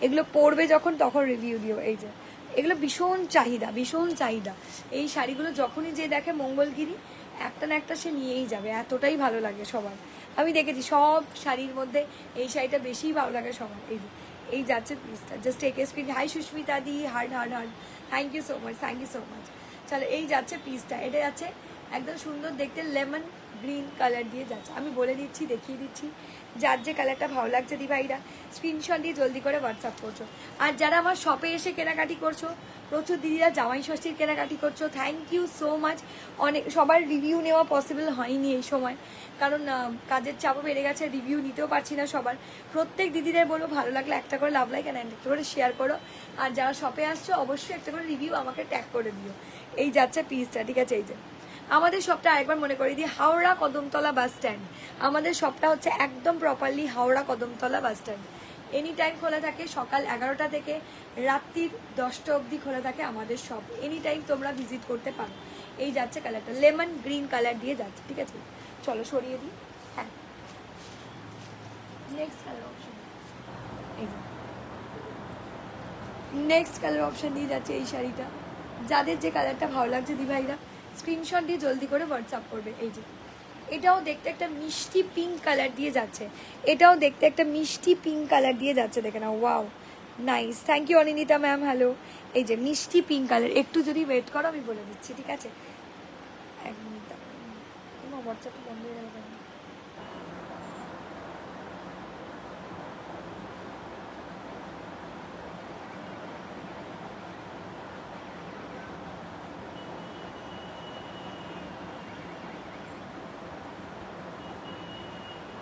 এগুলো পরবে যখন তখন রিভিউ দিও। এই যে এগুলো ভীষণ চাহিদা, ভীষণ চাহিদা। এই শাড়িগুলো যখনই যে দেখে মঙ্গলগিরি একটা না একটা সে নিয়েই যাবে, এতটাই ভালো লাগে সবার। আমি দেখেছি সব শাড়ির মধ্যে এই শাড়িটা বেশিই ভালো লাগে সবার। এই যে এই যাচ্ছে প্লিজটা, just take a screen. Hi Susmita দি, heart heart heart, thank you so much, thank you so much. চলো, এই যাচ্ছে পিসটা, এটা যাচ্ছে একদম সুন্দর দেখতে লেমন গ্রিন কালার দিয়ে যাচ্ছে। আমি বলে দিচ্ছি, দেখিয়ে দিচ্ছি, যার যে কালারটা ভালো লাগছে দিভাইরা স্ক্রিনশট দিয়ে জলদি করে হোয়াটসঅ্যাপ করছো। আর যারা আমার শপে এসে কেনাকাটি করছো, প্রচুর দিদিরা জামাই ষষ্ঠীর কেনাকাটি করছো, থ্যাংক ইউ সো মাচ। অনেক সবার রিভিউ নেওয়া পসিবল হয়নি এই সময়, কারণ কাজের চাপও বেড়ে গেছে, রিভিউ নিতেও পারছি না সবার। প্রত্যেক দিদিদের বলবো ভালো লাগলে একটা করে লাভ লাইক অ্যান্ড একটা করে শেয়ার করো। আর যারা শপে আসছো অবশ্যই একটা করে রিভিউ আমাকে ট্যাগ করে দিও। এই যাচ্ছে পিসটা, ঠিক আছে। এই যে আমাদের শপটা আরেকবার মনে করে দিই, হাওড়া কদমতলা বাস স্ট্যান্ড। আমাদের শপটা হচ্ছে একদম properly Howrah Kadamtala bus stand. Any time খোলা থাকে, সকাল 11টা থেকে রাত্রির 10টা অবধি খোলা থাকে আমাদের শপ। এনি টাইম তোমরা ভিজিট করতে পারো। এই যাচ্ছে কালারটা, লেমন গ্রিন কালার দিয়ে যাচ্ছে, ঠিক আছে। চলো সরিয়ে দিই। হ্যাঁ, নেক্সট কালার অপশন, এই যে নেক্সট কালার অপশন দিয়ে যাচ্ছে এই শাড়িটা। যাদের যে কালারটা ভালো লাগছে দিভাইরা স্ক্রিনশট দিয়ে জলদি করে হোয়াটসঅ্যাপ করবে। এই যে এটাও দেখতে একটা মিষ্টি পিঙ্ক কালার দিয়ে যাচ্ছে, এটাও দেখতে একটা মিষ্টি পিঙ্ক কালার দিয়ে যাচ্ছে, দেখে না, wow nice, thank you Anindita ma'am, hello. এই যে মিষ্টি পিঙ্ক কালার, একটু যদি ওয়েট করো আমি বলে দিচ্ছি, ঠিক আছে। এক মিনিট, হোয়াটসঅ্যাপটা বন্ধ হয়ে গেল।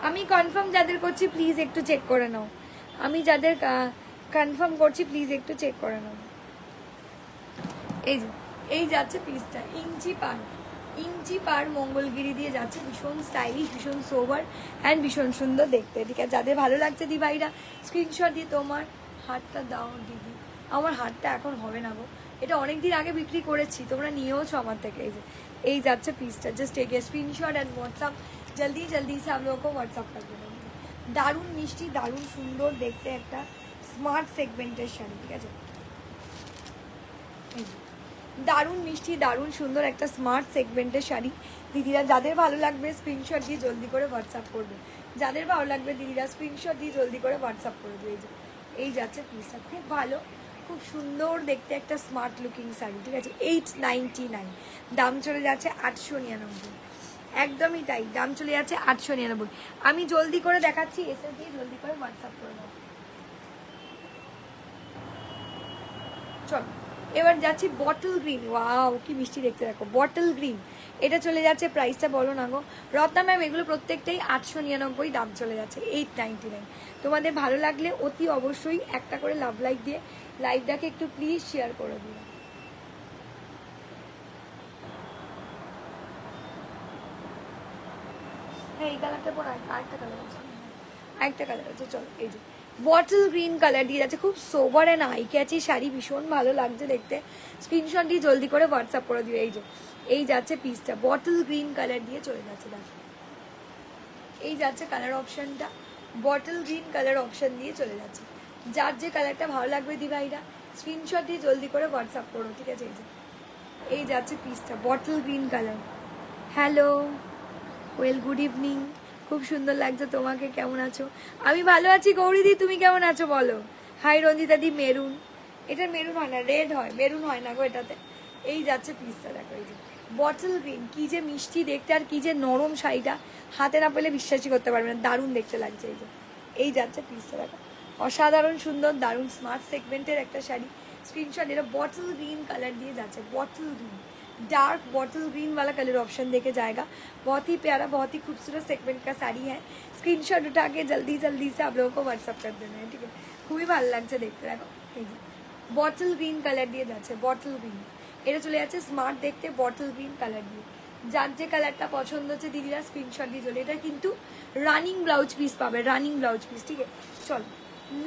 আমি কনফার্ম যাদের করছি প্লিজ একটু চেক করে নাও। আমি যাদের কনফার্ম করছি প্লিজ একটু চেক করে নাও। এই যে এই যাচ্ছে পিসটা, ইঞ্চি পার মঙ্গলগিরি দিয়ে যাচ্ছে, ভীষণ স্টাইলিশ, ভীষণ সোবার অ্যান্ড ভীষণ সুন্দর দেখতে, ঠিক আছে। যাদের ভালো লাগছে দিভাইরা স্ক্রিনশট দিয়ে, তোমার হাতটা দাও দিদি, আমার হাতটা এখন হবে না গো, এটা অনেক দিন আগে বিক্রি করেছি, তোমরা নিয়েওছো আমার থেকে। এই যে এই যাচ্ছে পিসটা, just take a screenshot and WhatsApp জলদি জলদি সে हम लोगों को व्हाट्सअप कर देना। দারুণ মিষ্টি, দারুণ সুন্দর দেখতে একটা স্মার্ট সেগমেন্টের শাড়ি, ঠিক আছে। দারুণ মিষ্টি, দারুণ সুন্দর একটা স্মার্ট সেগমেন্টের শাড়ি। দিদিরা যাদের ভালো লাগবে স্ক্রিনশট দিয়ে জলদি করে হোয়াটসঅ্যাপ করবে। যাদের ভালো লাগবে দিদিরা স্ক্রিনশট দিয়ে জলদি করে হোয়াটসঅ্যাপ করবে। এই যে এই যাচ্ছে পিসটা, খুব ভালো, খুব সুন্দর দেখতে একটা স্মার্ট লুকিং শাড়ি, ঠিক আছে। 899, দাম চলে যাচ্ছে 899, একদমই তাই, দাম চলে যাচ্ছে 899। আমি জলদি করে দেখাচ্ছি, এসে দিয়ে জলদি করে হোয়াটসঅ্যাপ করে দাও। চল এবার যাচ্ছি বটল গ্রিন, ওয়াও কি মিষ্টি দেখতে, দেখো বটল গ্রিন। এটা চলে যাচ্ছে, প্রাইসটা বলো না গো রত্না ম্যাম, এগুলো প্রত্যেকটাই 899, দাম চলে যাচ্ছে 899। তোমাদের ভালো লাগলে অতি অবশ্যই একটা করে লাভ লাইক দিয়ে লাইভটাকে একটু প্লিজ শেয়ার করে দিও। হ্যাঁ, এই কালারটা পর আরেকটা কালার আছে, আরেকটা কালার আছে। চলো, এই যে বটল গ্রিন কালার দিয়ে যাচ্ছে, খুব sober and eye catchy sari, ভীষণ ভালো লাগছে দেখতে। স্ক্রিনশট দিয়ে জলদি করে হোয়াটসঅ্যাপ করে দিও। এই যে এই যাচ্ছে পিসটা, বটল গ্রিন কালার দিয়ে চলে যাচ্ছে, দেখো এই যাচ্ছে কালার অপশনটা, বটল গ্রিন কালার অপশন দিয়ে চলে যাচ্ছে। যার যে কালারটা ভালো লাগবে দিভাইরা স্ক্রিনশট দিয়ে জলদি করে হোয়াটসঅ্যাপ করো, ঠিক আছে। এই যে এই যাচ্ছে পিসটা, bottle green colour. Hello, well good evening, খুব সুন্দর লাগছে তোমাকে, কেমন আছো? আমি ভালো আছি গৌরীদি, তুমি কেমন আছো বলো? হাই রঞ্জিতা দি, মেরুন। এটা মেরুন হয় না, রেড হয়, মেরুন হয় না গো এটাতে। এই যাচ্ছে পিসটা দেখো, এই যে বটল গ্রিন, কি যে মিষ্টি দেখতে আর কি যে নরম শাড়িটা, হাতে না পেলে বিশ্বাসই করতে পারবে না, দারুণ দেখতে লাগছে। এই যে এই যাচ্ছে পিসটা দেখো, অসাধারণ সুন্দর দারুণ স্মার্ট সেগমেন্টের একটা শাড়ি। स्क्रीनशॉट, এটা बॉटल ग्रीन कलर दिए जाते, bottle green dark bottle green वाला कलर ऑप्शन देके जाएगा। बहुत ही प्यारा, बहुत ही खूबसूरत सेगमेंट का साड़ी है। स्क्रीनशॉट उठा के जल्दी जल्दी से आप लोगों को व्हाट्सअप कर देना है, ठीक है। খুবই ভালো লাগছে দেখতে দেখো, এই যে বটল গ্রিন কালার দিয়ে যাচ্ছে, বটল গ্রিন, এটা চলে যাচ্ছে স্মার্ট দেখতে বটল গ্রিন কালার দিয়ে। যার যে কালারটা পছন্দ হচ্ছে দিদিরা স্ক্রিনশট দিয়ে চলে। এটা কিন্তু রানিং ব্লাউজ পিস পাবে, রানিং ব্লাউজ পিস, ঠিক আছে। চলো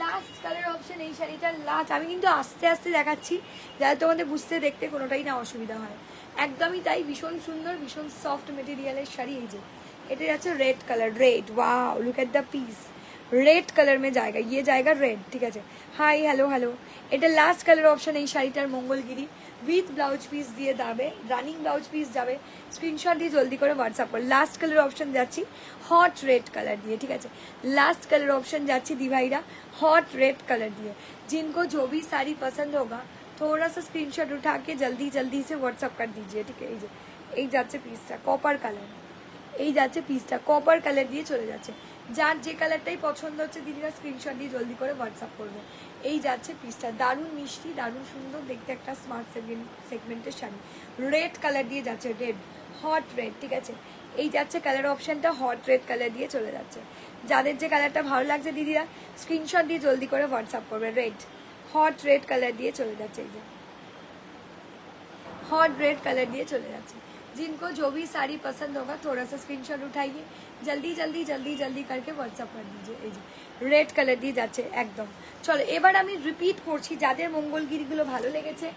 লাস্ট কালার অপশন, এই শাড়িটার লাস্ট। আমি কিন্তু আস্তে আস্তে দেখাচ্ছি যাতে তোমাদের বুঝতে দেখতে কোনোটাই না অসুবিধা হয়, একদমই তাই। ভীষণ সুন্দর, ভীষণ সফট মেটেরিয়ালের শাড়ি। এই যে এটা যাচ্ছে red colour, red, wow look at the piece, red colour में जाएगा, ये जाएगा रेड, ठीक है। हाई हेलो हेलो, এটা লাস্ট কালার অপশন এই শাড়িটার মঙ্গলগিরি উইথ ব্লাউজ পিস দিয়ে যাবে, রানিং ব্লাউজ পিস যাবে। স্ক্রিনশট দিয়ে জলদি করে হোয়াটসঅ্যাপ করে। লাস্ট কালার অপশন যাচ্ছি হট रेड कलर দিয়ে, ঠিক আছে। লাস্ট কালার অপশন যাচ্ছি দি ভাইরা हॉट रेड कलर दिए। जिनको जो भी साड़ी पसंद होगा थोड़ा सा स्क्रीनशॉट उठा के जल्दी जल्दी से व्हाट्सअप कर दीजिए, ठीक है। এই যাচ্ছে পিসটা কপার কালার, এই যাচ্ছে পিসটা কপার কালার দিয়ে চলে যাচ্ছে। যার যে কালারটাই পছন্দ হচ্ছে দিদিরা স্ক্রিনশট দিয়ে জলদি করে হোয়াটসঅ্যাপ করবে। এই যাচ্ছে পিসটা, দারুণ মিষ্টি, দারুণ সুন্দর দেখতে একটা স্মার্ট সেগমেন্টের শাড়ি। রেড কালার দিয়ে যাচ্ছে, রেড, হট রেড, ঠিক আছে। এই যাচ্ছে কালার অপশনটা হট রেড কালার দিয়ে চলে যাচ্ছে। যাদের যে কালারটা ভালো লাগছে দিদিরা স্ক্রিনশট দিয়ে জলদি করে হোয়াটসঅ্যাপ করবে। রেড, হট রেড কালার দিয়ে চলে যাচ্ছে, এই যে हॉट रेड कलर दिए चले जाते। जिनको जो भी साड़ी पसंद होगा थोड़ा सा स्क्रीनशॉट उठाइए, जल्दी जल्दी जल्दी जल्दी करके व्हाट्सअप कर दीजिए। এই যে রেড কালার দিয়ে যাচ্ছে একদম। চলো এবার আমি রিপিট করছি, যাদের মঙ্গলগিরিগুলো ভালো লেগেছে,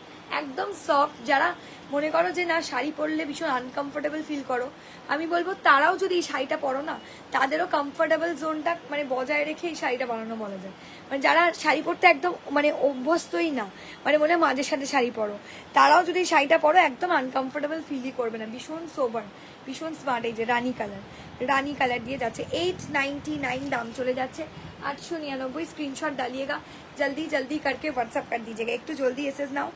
একদম সফট, যারা মনে করো যে না শাড়ি পরলে ভীষণ আনকমফোর্টেবল ফিল করো, আমি বলবো তারাও যদি এই শাড়িটা পরো না, তাদেরও কমফোর্টেবল জোনটা মানে বজায় রেখে এই শাড়িটা বানানো বলা যায়। মানে যারা শাড়ি পরতে একদম মানে অভ্যস্তই না, মানে মনে মাঝে সাথে শাড়ি পরো, তারাও যদি এই শাড়িটা পরো একদম আনকমফোর্টেবল ফিলই করবে না। ভীষণ সোবার, ভীষণ স্মার্ট। এই যে রানী কালার, রানী কালার দিয়ে যাচ্ছে। 899 দাম চলে যাচ্ছে, 899। स्क्रीनशॉट डालिएगा, जल्दी जल्दी करके व्हाट्सअप कर दीजिएगा। একটু জলদি এসএস নাও,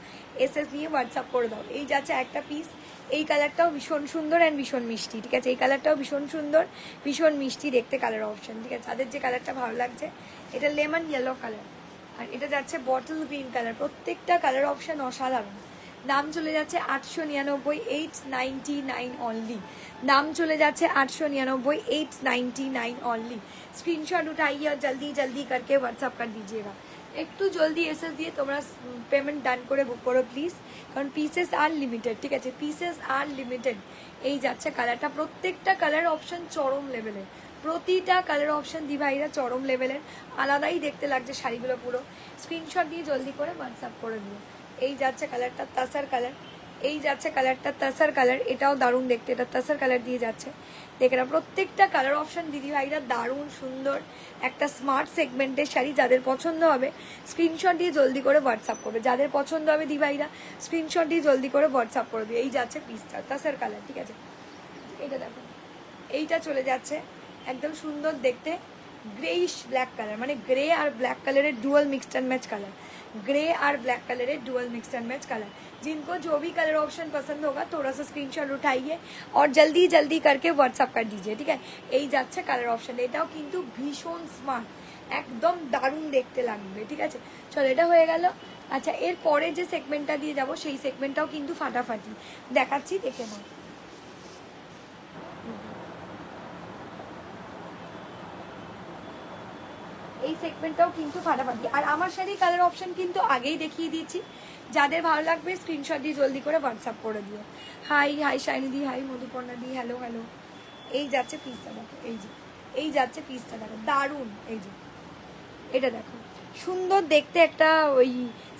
এসএস নিয়ে হোয়াটসঅ্যাপ করে দাও। এই যাচ্ছে একটা পিস, এই কালারটাও ভীষণ সুন্দর অ্যান্ড ভীষণ মিষ্টি, ঠিক আছে। এই কালারটাও ভীষণ সুন্দর, ভীষণ মিষ্টি দেখতে কালার অপশন, ঠিক আছে। যাদের যে কালারটা ভালো লাগছে, এটা লেমন ইয়েলো কালার, আর এটা যাচ্ছে বটল গ্রিন কালার। প্রত্যেকটা কালার অপশন অসাধারণ। দাম চলে যাচ্ছে 899, 899 অনলি। दाम चले जाते 899, 899 ओनली। स्क्रीनशॉट उठाइए और जल्दी जल्दी करके व्हाट्सअप कर दीजिएगा। একটু জলদি এসএস দিয়ে তোমরা পেমেন্ট ডান করে বুক করো প্লিজ, কারণ পিসেস আর লিমিটেড, ঠিক আছে। পিসেস আর লিমিটেড। এই যাচ্ছে কালারটা, প্রত্যেকটা কালার অপশন চরম লেভেলের, প্রতিটা কালার অপশন দি ভাইরা চরম লেভেলের, আলাদাই দেখতে লাগছে শাড়িগুলো পুরো। স্ক্রিনশট দিয়ে জলদি করে হোয়াটসঅ্যাপ করে দিও। এই যাচ্ছে কালারটা তাসার কালার, এই যাচ্ছে কালারটা তাসার কালার, এটাও দারুণ দেখতে, এটা তাসার কালার দিয়ে যাচ্ছে। দেখে না প্রত্যেকটা কালার অপশন দিদি ভাইরা দারুণ সুন্দর, একটা স্মার্ট সেগমেন্টের শাড়ি। যাদের পছন্দ হবে স্ক্রিনশট দিয়ে জলদি করে হোয়াটসঅ্যাপ করবে, যাদের পছন্দ হবে দিদি ভাইরা স্ক্রিনশট দিয়ে জলদি করে হোয়াটসঅ্যাপ করে দিও। এই যাচ্ছে পিসটা তাসার কালার, ঠিক আছে। এটা দেখো, এইটা চলে যাচ্ছে একদম সুন্দর দেখতে ग्रेइश ब्लैक कलर, माने ग्रे और black colour dual mixed and match colour, grey और black colour dual mixed and match colour. जिनको जो भी कलर ऑप्शन पसंद होगा थोड़ा सा स्क्रीनशॉट उठाइए और जल्दी जल्दी करके व्हाट्सअप कर दीजिए, ठीक है। এই যাচ্ছে কালার অপশন, এটাও কিন্তু ভীষণ স্মার্ট, একদম দারুণ দেখতে লাগবে, ঠিক আছে। চলো এটা হয়ে গেল। আচ্ছা এর পরে যে সেগমেন্টটা দিয়ে যাব সেই সেগমেন্টটাও কিন্তু ফাটাফাটি দেখাচ্ছি, দেখে নাও। এই সেগমেন্টটাও কিন্তু ফাটাফাটি। আর আমার শাড়ির কালার অপশন কিন্তু আগেই দেখিয়ে দিয়েছি, যাদের ভালো লাগবে স্ক্রিনশট দিয়ে জলদি করে হোয়াটসঅ্যাপ করে দিও। হাই হাই শাইনিদি, হাই মধুপর্ণা দি, হ্যালো হ্যালো। এই যাচ্ছে পিসটা দেখো, এই যে এই যাচ্ছে পিসটা দেখো দারুণ। এই যে এটা দেখো সুন্দর দেখতে একটা ওই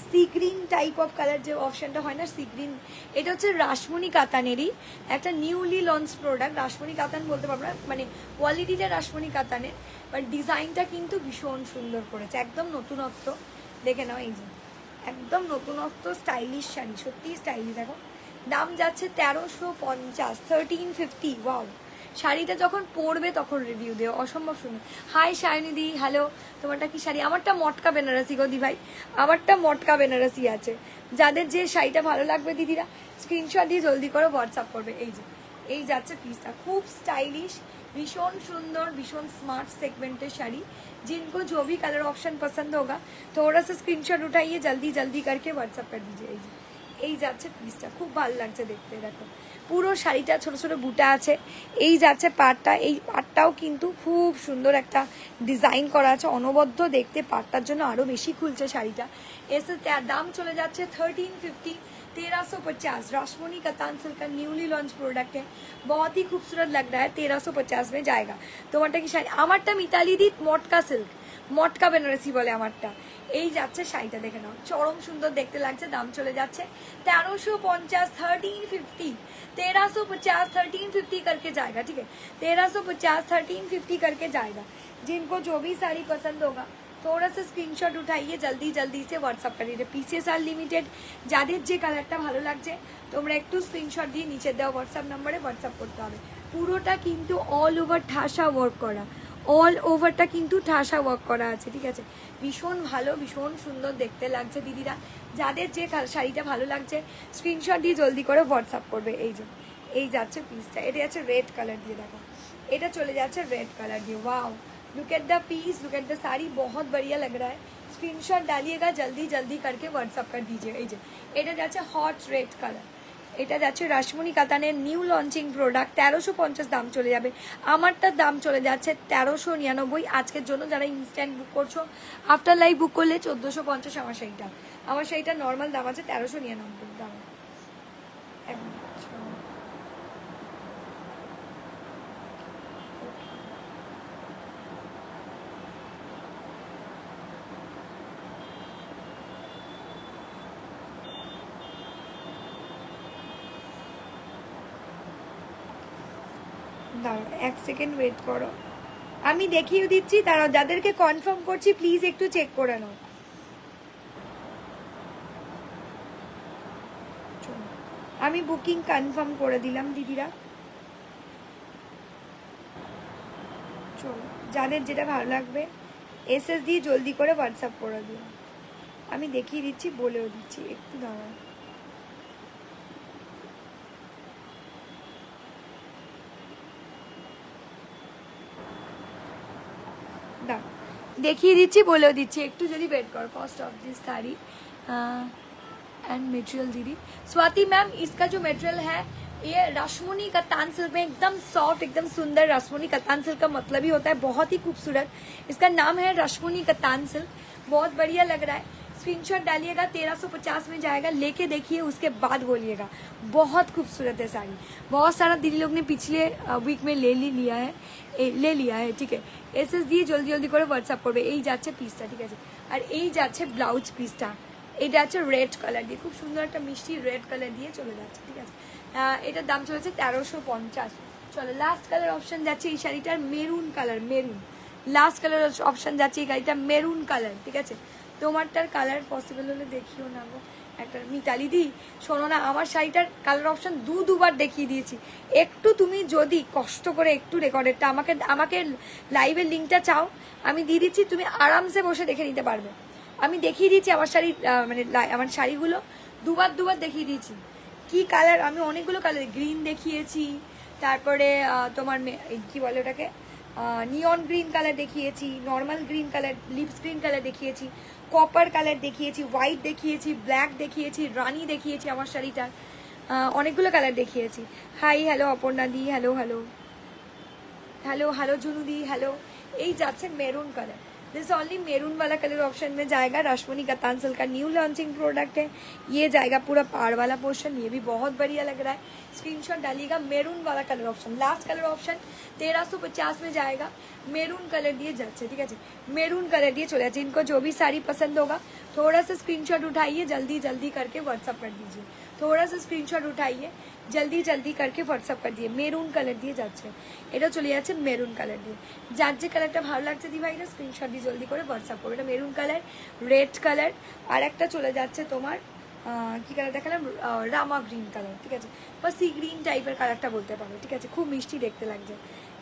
sea green type of colour যে অপশনটা হয় না, সি গ্রিন। এটা হচ্ছে রাসমণি কাতানেরই একটা নিউলি লঞ্চ প্রোডাক্ট। রাসমণি কাতান বলতে পারবো না, মানে কোয়ালিটিটা রাসমণি কাতানের, বাট ডিজাইনটা কিন্তু ভীষণ সুন্দর করেছে, একদম নতুনত্ব। দেখে নাও, এই যে একদম নতুনত্ব স্টাইলিশ শাড়ি, সত্যিই স্টাইলিশ। দেখো দাম যাচ্ছে 1350, 1350, ওয়াও। শাড়িটা যখন পরবে তখন রিভিউ দিও, অসম্ভব সুন্দর। হাই শায়নি দি, হ্যালো। তোমারটা কি শাড়ি? আমারটা মটকা বেনারসি গো দি ভাই, আমারটা মটকা বেনারসি আছে। যাদের যে শাড়িটা ভালো লাগবে দিদিরা স্ক্রিনশট দিয়ে জলদি করে হোয়াটসঅ্যাপ করবে। এই যে এই যাচ্ছে পিসটা, খুব স্টাइलिश, भीषण सुंदर, भीषण स्मार्ट सेगमेंटेड शाड़ी। जिनको जो भी कलर ऑप्शन पसंद होगा थोड़ा सा स्क्रीनशॉट उठाइए, जल्दी जल्दी करके व्हाट्सअप कर दीजिए। এই যাচ্ছে পিসটা, খুব ভালো লাগছে দেখতে। দেখো পুরো শাড়িটা ছোট ছোট বুটা আছে। এই যাচ্ছে পাটটা, এই পাটটাও কিন্তু খুব সুন্দর একটা ডিজাইন করা আছে, অনবদ্য দেখতে। পাটটার জন্য আরো বেশি খুলছে শাড়িটা। এসে দাম চলে যাচ্ছে 1350, 1350। राशमणी कतान सिल्क का न्यूली लॉन्च प्रोडक्ट है, बहुत ही खूबसूरत लग रहा है। 1350 में जाएगा। তোমারটা কি শাড়ি? আমারটা মিতালি দি মটকা সিল্ক, মটকা বেনারসি বলে আমারটা। এই যাচ্ছে শাড়িটা, দেখে নাও, চরম সুন্দর দেখতে লাগছে। দাম চলে যাচ্ছে 1350, 1350, 1350, 1350 करके जाएगा। ठीक है, 1350, 1350 करके जाएगा। जिनको जो भी साड़ी पसंद होगा थोड़ा सा स्क्रीनशॉट उठाइए, जल्दी जल्दी से व्हाट्सअप करिए। Pieces are limited. যাদের যে কালারটা ভালো লাগছে তোমরা একটু স্ক্রিনশট দিয়ে নিচে দাও হোয়াটসঅ্যাপ নম্বরে হোয়াটসঅ্যাপ করতে হবে। পুরোটা কিন্তু অল ওভার ঠাসা ওয়ার্ক করা, অল ওভারটা কিন্তু ঠাসা ওয়ার্ক করা আছে। ঠিক আছে, ভীষণ ভালো, ভীষণ সুন্দর দেখতে লাগছে দিদিরা। যাদের যে শাড়িটা ভালো লাগছে স্ক্রিনশট দিয়ে জলদি করে হোয়াটসঅ্যাপ করবে। এই যে এই যাচ্ছে পিসটা, এটা যাচ্ছে রেড কালার দিয়ে। দেখো এটা চলে যাচ্ছে রেড কালার দিয়ে। Wow, look at the piece, look at the sari, बहुत बढ़िया लग रहा है। स्क्रीनशॉट डालिएगा, जल्दी जल्दी करके व्हाट्सअप कर दीजिए। এই যে এটা যাচ্ছে হট রেড কালার, এটা যাচ্ছে রাসমণি কাতানের নিউ লঞ্চিং প্রোডাক্ট। 1350 দাম চলে যাবে। আমারটার দাম চলে যাচ্ছে 1399 আজকের জন্য। যারা ইনস্ট্যান্ট বুক করছো, আফটার লাইভ বুক করলে 1450 আমার শাড়িটা নর্মাল দাম আছে 1399 দাম। দাঁড়াও এক সেকেন্ড ওয়েট করো, আমি দেখিয়ে দিচ্ছি। দাঁড়াও, যাদেরকে কনফার্ম করছি প্লিজ একটু চেক করে নাও। আমি বুকিং কনফার্ম করে দিলাম দিদিরা। চলো, যাদের যেটা ভালো লাগবে এসএস দিয়ে জলদি করে হোয়াটসঅ্যাপ করে দিও। আমি দেখিয়ে দিচ্ছি, বলেও দিচ্ছি, একটু দাঁড়াও। देखिए दीजिए, बोलो दीजिए, एक तो जल्दी वेट करो। Cost of this sari and material दीदी स्वाति मैम, इसका जो मटेरियल है ये राशमणी कतान सिल्क में एकदम सॉफ्ट, एकदम सुंदर। राशमणी कतान सिल्क का मतलब ही होता है बहुत ही खूबसूरत। इसका नाम है राशमणी कतान सिल्क, बहुत बढ़िया लग रहा है। स्क्रीनशॉट डालिएगा, 1350 में जाएगा। लेके देखिए, उसके बाद बोलिएगा। बहुत खूबसूरत है साड़ी। बहुत सारा दीदी लोग ने पिछले वीक में ले लिया है। ठीक है, এসএস দিয়ে জলদি জলদি করে হোয়াটসঅ্যাপ করবে। এই যাচ্ছে পিসটা, ঠিক আছে। আর এই যাচ্ছে ব্লাউজ পিসটা, এটা আছে রেড কালার দিয়ে, খুব সুন্দর একটা মিষ্টি রেড কালার দিয়ে চলে যাচ্ছে। ঠিক আছে, এটার দাম চলেছে 1350। চলো লাস্ট কালার অপশন যাচ্ছে এই শাড়িটার maroon colour, maroon. Last colour option যাচ্ছে এই গাড়িটা মেরুন কালার। ঠিক আছে, তোমারটার কালার পসিবল হলে দেখিও না গো একটা। মিতালি দি শোনো না, আমার শাড়িটার কালার অপশন দুবার দেখিয়ে দিয়েছি। একটু তুমি যদি কষ্ট করে একটু রেকর্ডেরটা আমাকে লাইভের লিঙ্কটা চাও, আমি দিয়ে দিচ্ছি, তুমি আরামসে বসে দেখে নিতে পারবে। আমি দেখিয়ে দিয়েছি আমার শাড়ি, মানে আমার শাড়িগুলো দুবার দেখিয়ে দিয়েছি। কি কালার, আমি অনেকগুলো কালার, গ্রিন দেখিয়েছি, তারপরে তোমার কি বলে ওটাকে, নিয়ন গ্রিন কালার দেখিয়েছি, normal green colour, lips green colour দেখিয়েছি, কপার কালার দেখিয়েছি, হোয়াইট দেখিয়েছি, ব্ল্যাক দেখিয়েছি, রানি দেখিয়েছি। আমার শাড়িটার অনেকগুলো কালার দেখিয়েছি। হাই হ্যালো অপর্ণা দি, hello hello hello hello Junu di, hello. এই যাচ্ছে maroon colour, this only maroon वाला कलर ऑप्शन में जाएगा। राशमणी कतान सिल्क का न्यू लॉन्चिंग प्रोडक्ट है, ये जाएगा पूरा पाड़ वाला पोर्शन। ये भी बहुत बढ़िया लग रहा है। स्क्रीनशॉट डालिएगा, मेरून वाला colour option, last colour option 1350 में जाएगा। मेरून कलर दिए जाते, ठीक है जी, मेरून कलर दिए चले जाए। इनको जो भी साड़ी पसंद होगा थोड़ा सा स्क्रीनशॉट उठाइए, जल्दी जल्दी करके व्हाट्सअप कर दीजिए। थोड़ा सा स्क्रीनशॉट उठाइए, जल्दी जल्दी करके व्हाट्सअप कर दिए। मेरून कलर दिए যাচ্ছে, এটা চলে যাচ্ছে মেরুন কালার দিয়ে। যার যে কালারটা ভালো লাগছে দি ভাইরা স্ক্রিনশট দিয়ে জলদি করে হোয়াটসঅ্যাপ করবে। এটা মেরুন কালার, রেড কালার, আর একটা চলে যাচ্ছে তোমার কী কালার দেখালাম, রামা গ্রিন কালার, ঠিক আছে, বা সি গ্রিন টাইপের কালারটা বলতে পারো, ঠিক আছে, খুব মিষ্টি দেখতে লাগছে,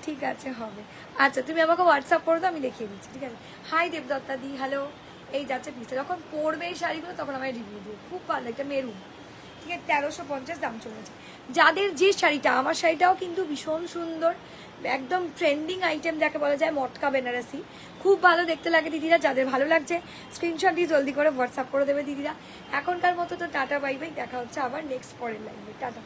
ঠিক আছে হবে। আচ্ছা তুমি আমাকে হোয়াটসঅ্যাপ করো তো, আমি দেখিয়ে দিচ্ছি, ঠিক আছে। হাই দেবদত্তা দি, হ্যালো। এই যাচ্ছে পিসে, যখন পরবে এই শাড়িগুলো তখন আমায় রিভিউ দিও, খুব ভালো, একটা মেরুন, ঠিক আছে, 1350 দাম চলেছে। যাদের যে শাড়িটা, আমার শাড়িটাও কিন্তু ভীষণ সুন্দর, একদম ট্রেন্ডিং আইটেম যাকে বলা যায়, মটকা বেনারসি, খুব ভালো দেখতে লাগে দিদিরা। যাদের ভালো লাগছে স্ক্রিনশট দিয়ে জলদি করে হোয়াটসঅ্যাপ করে দেবে দিদিরা। এখনকার মতো তো টাটা, বাই বাই, দেখা হচ্ছে আবার নেক্সট পরের লাইভে, টাটা।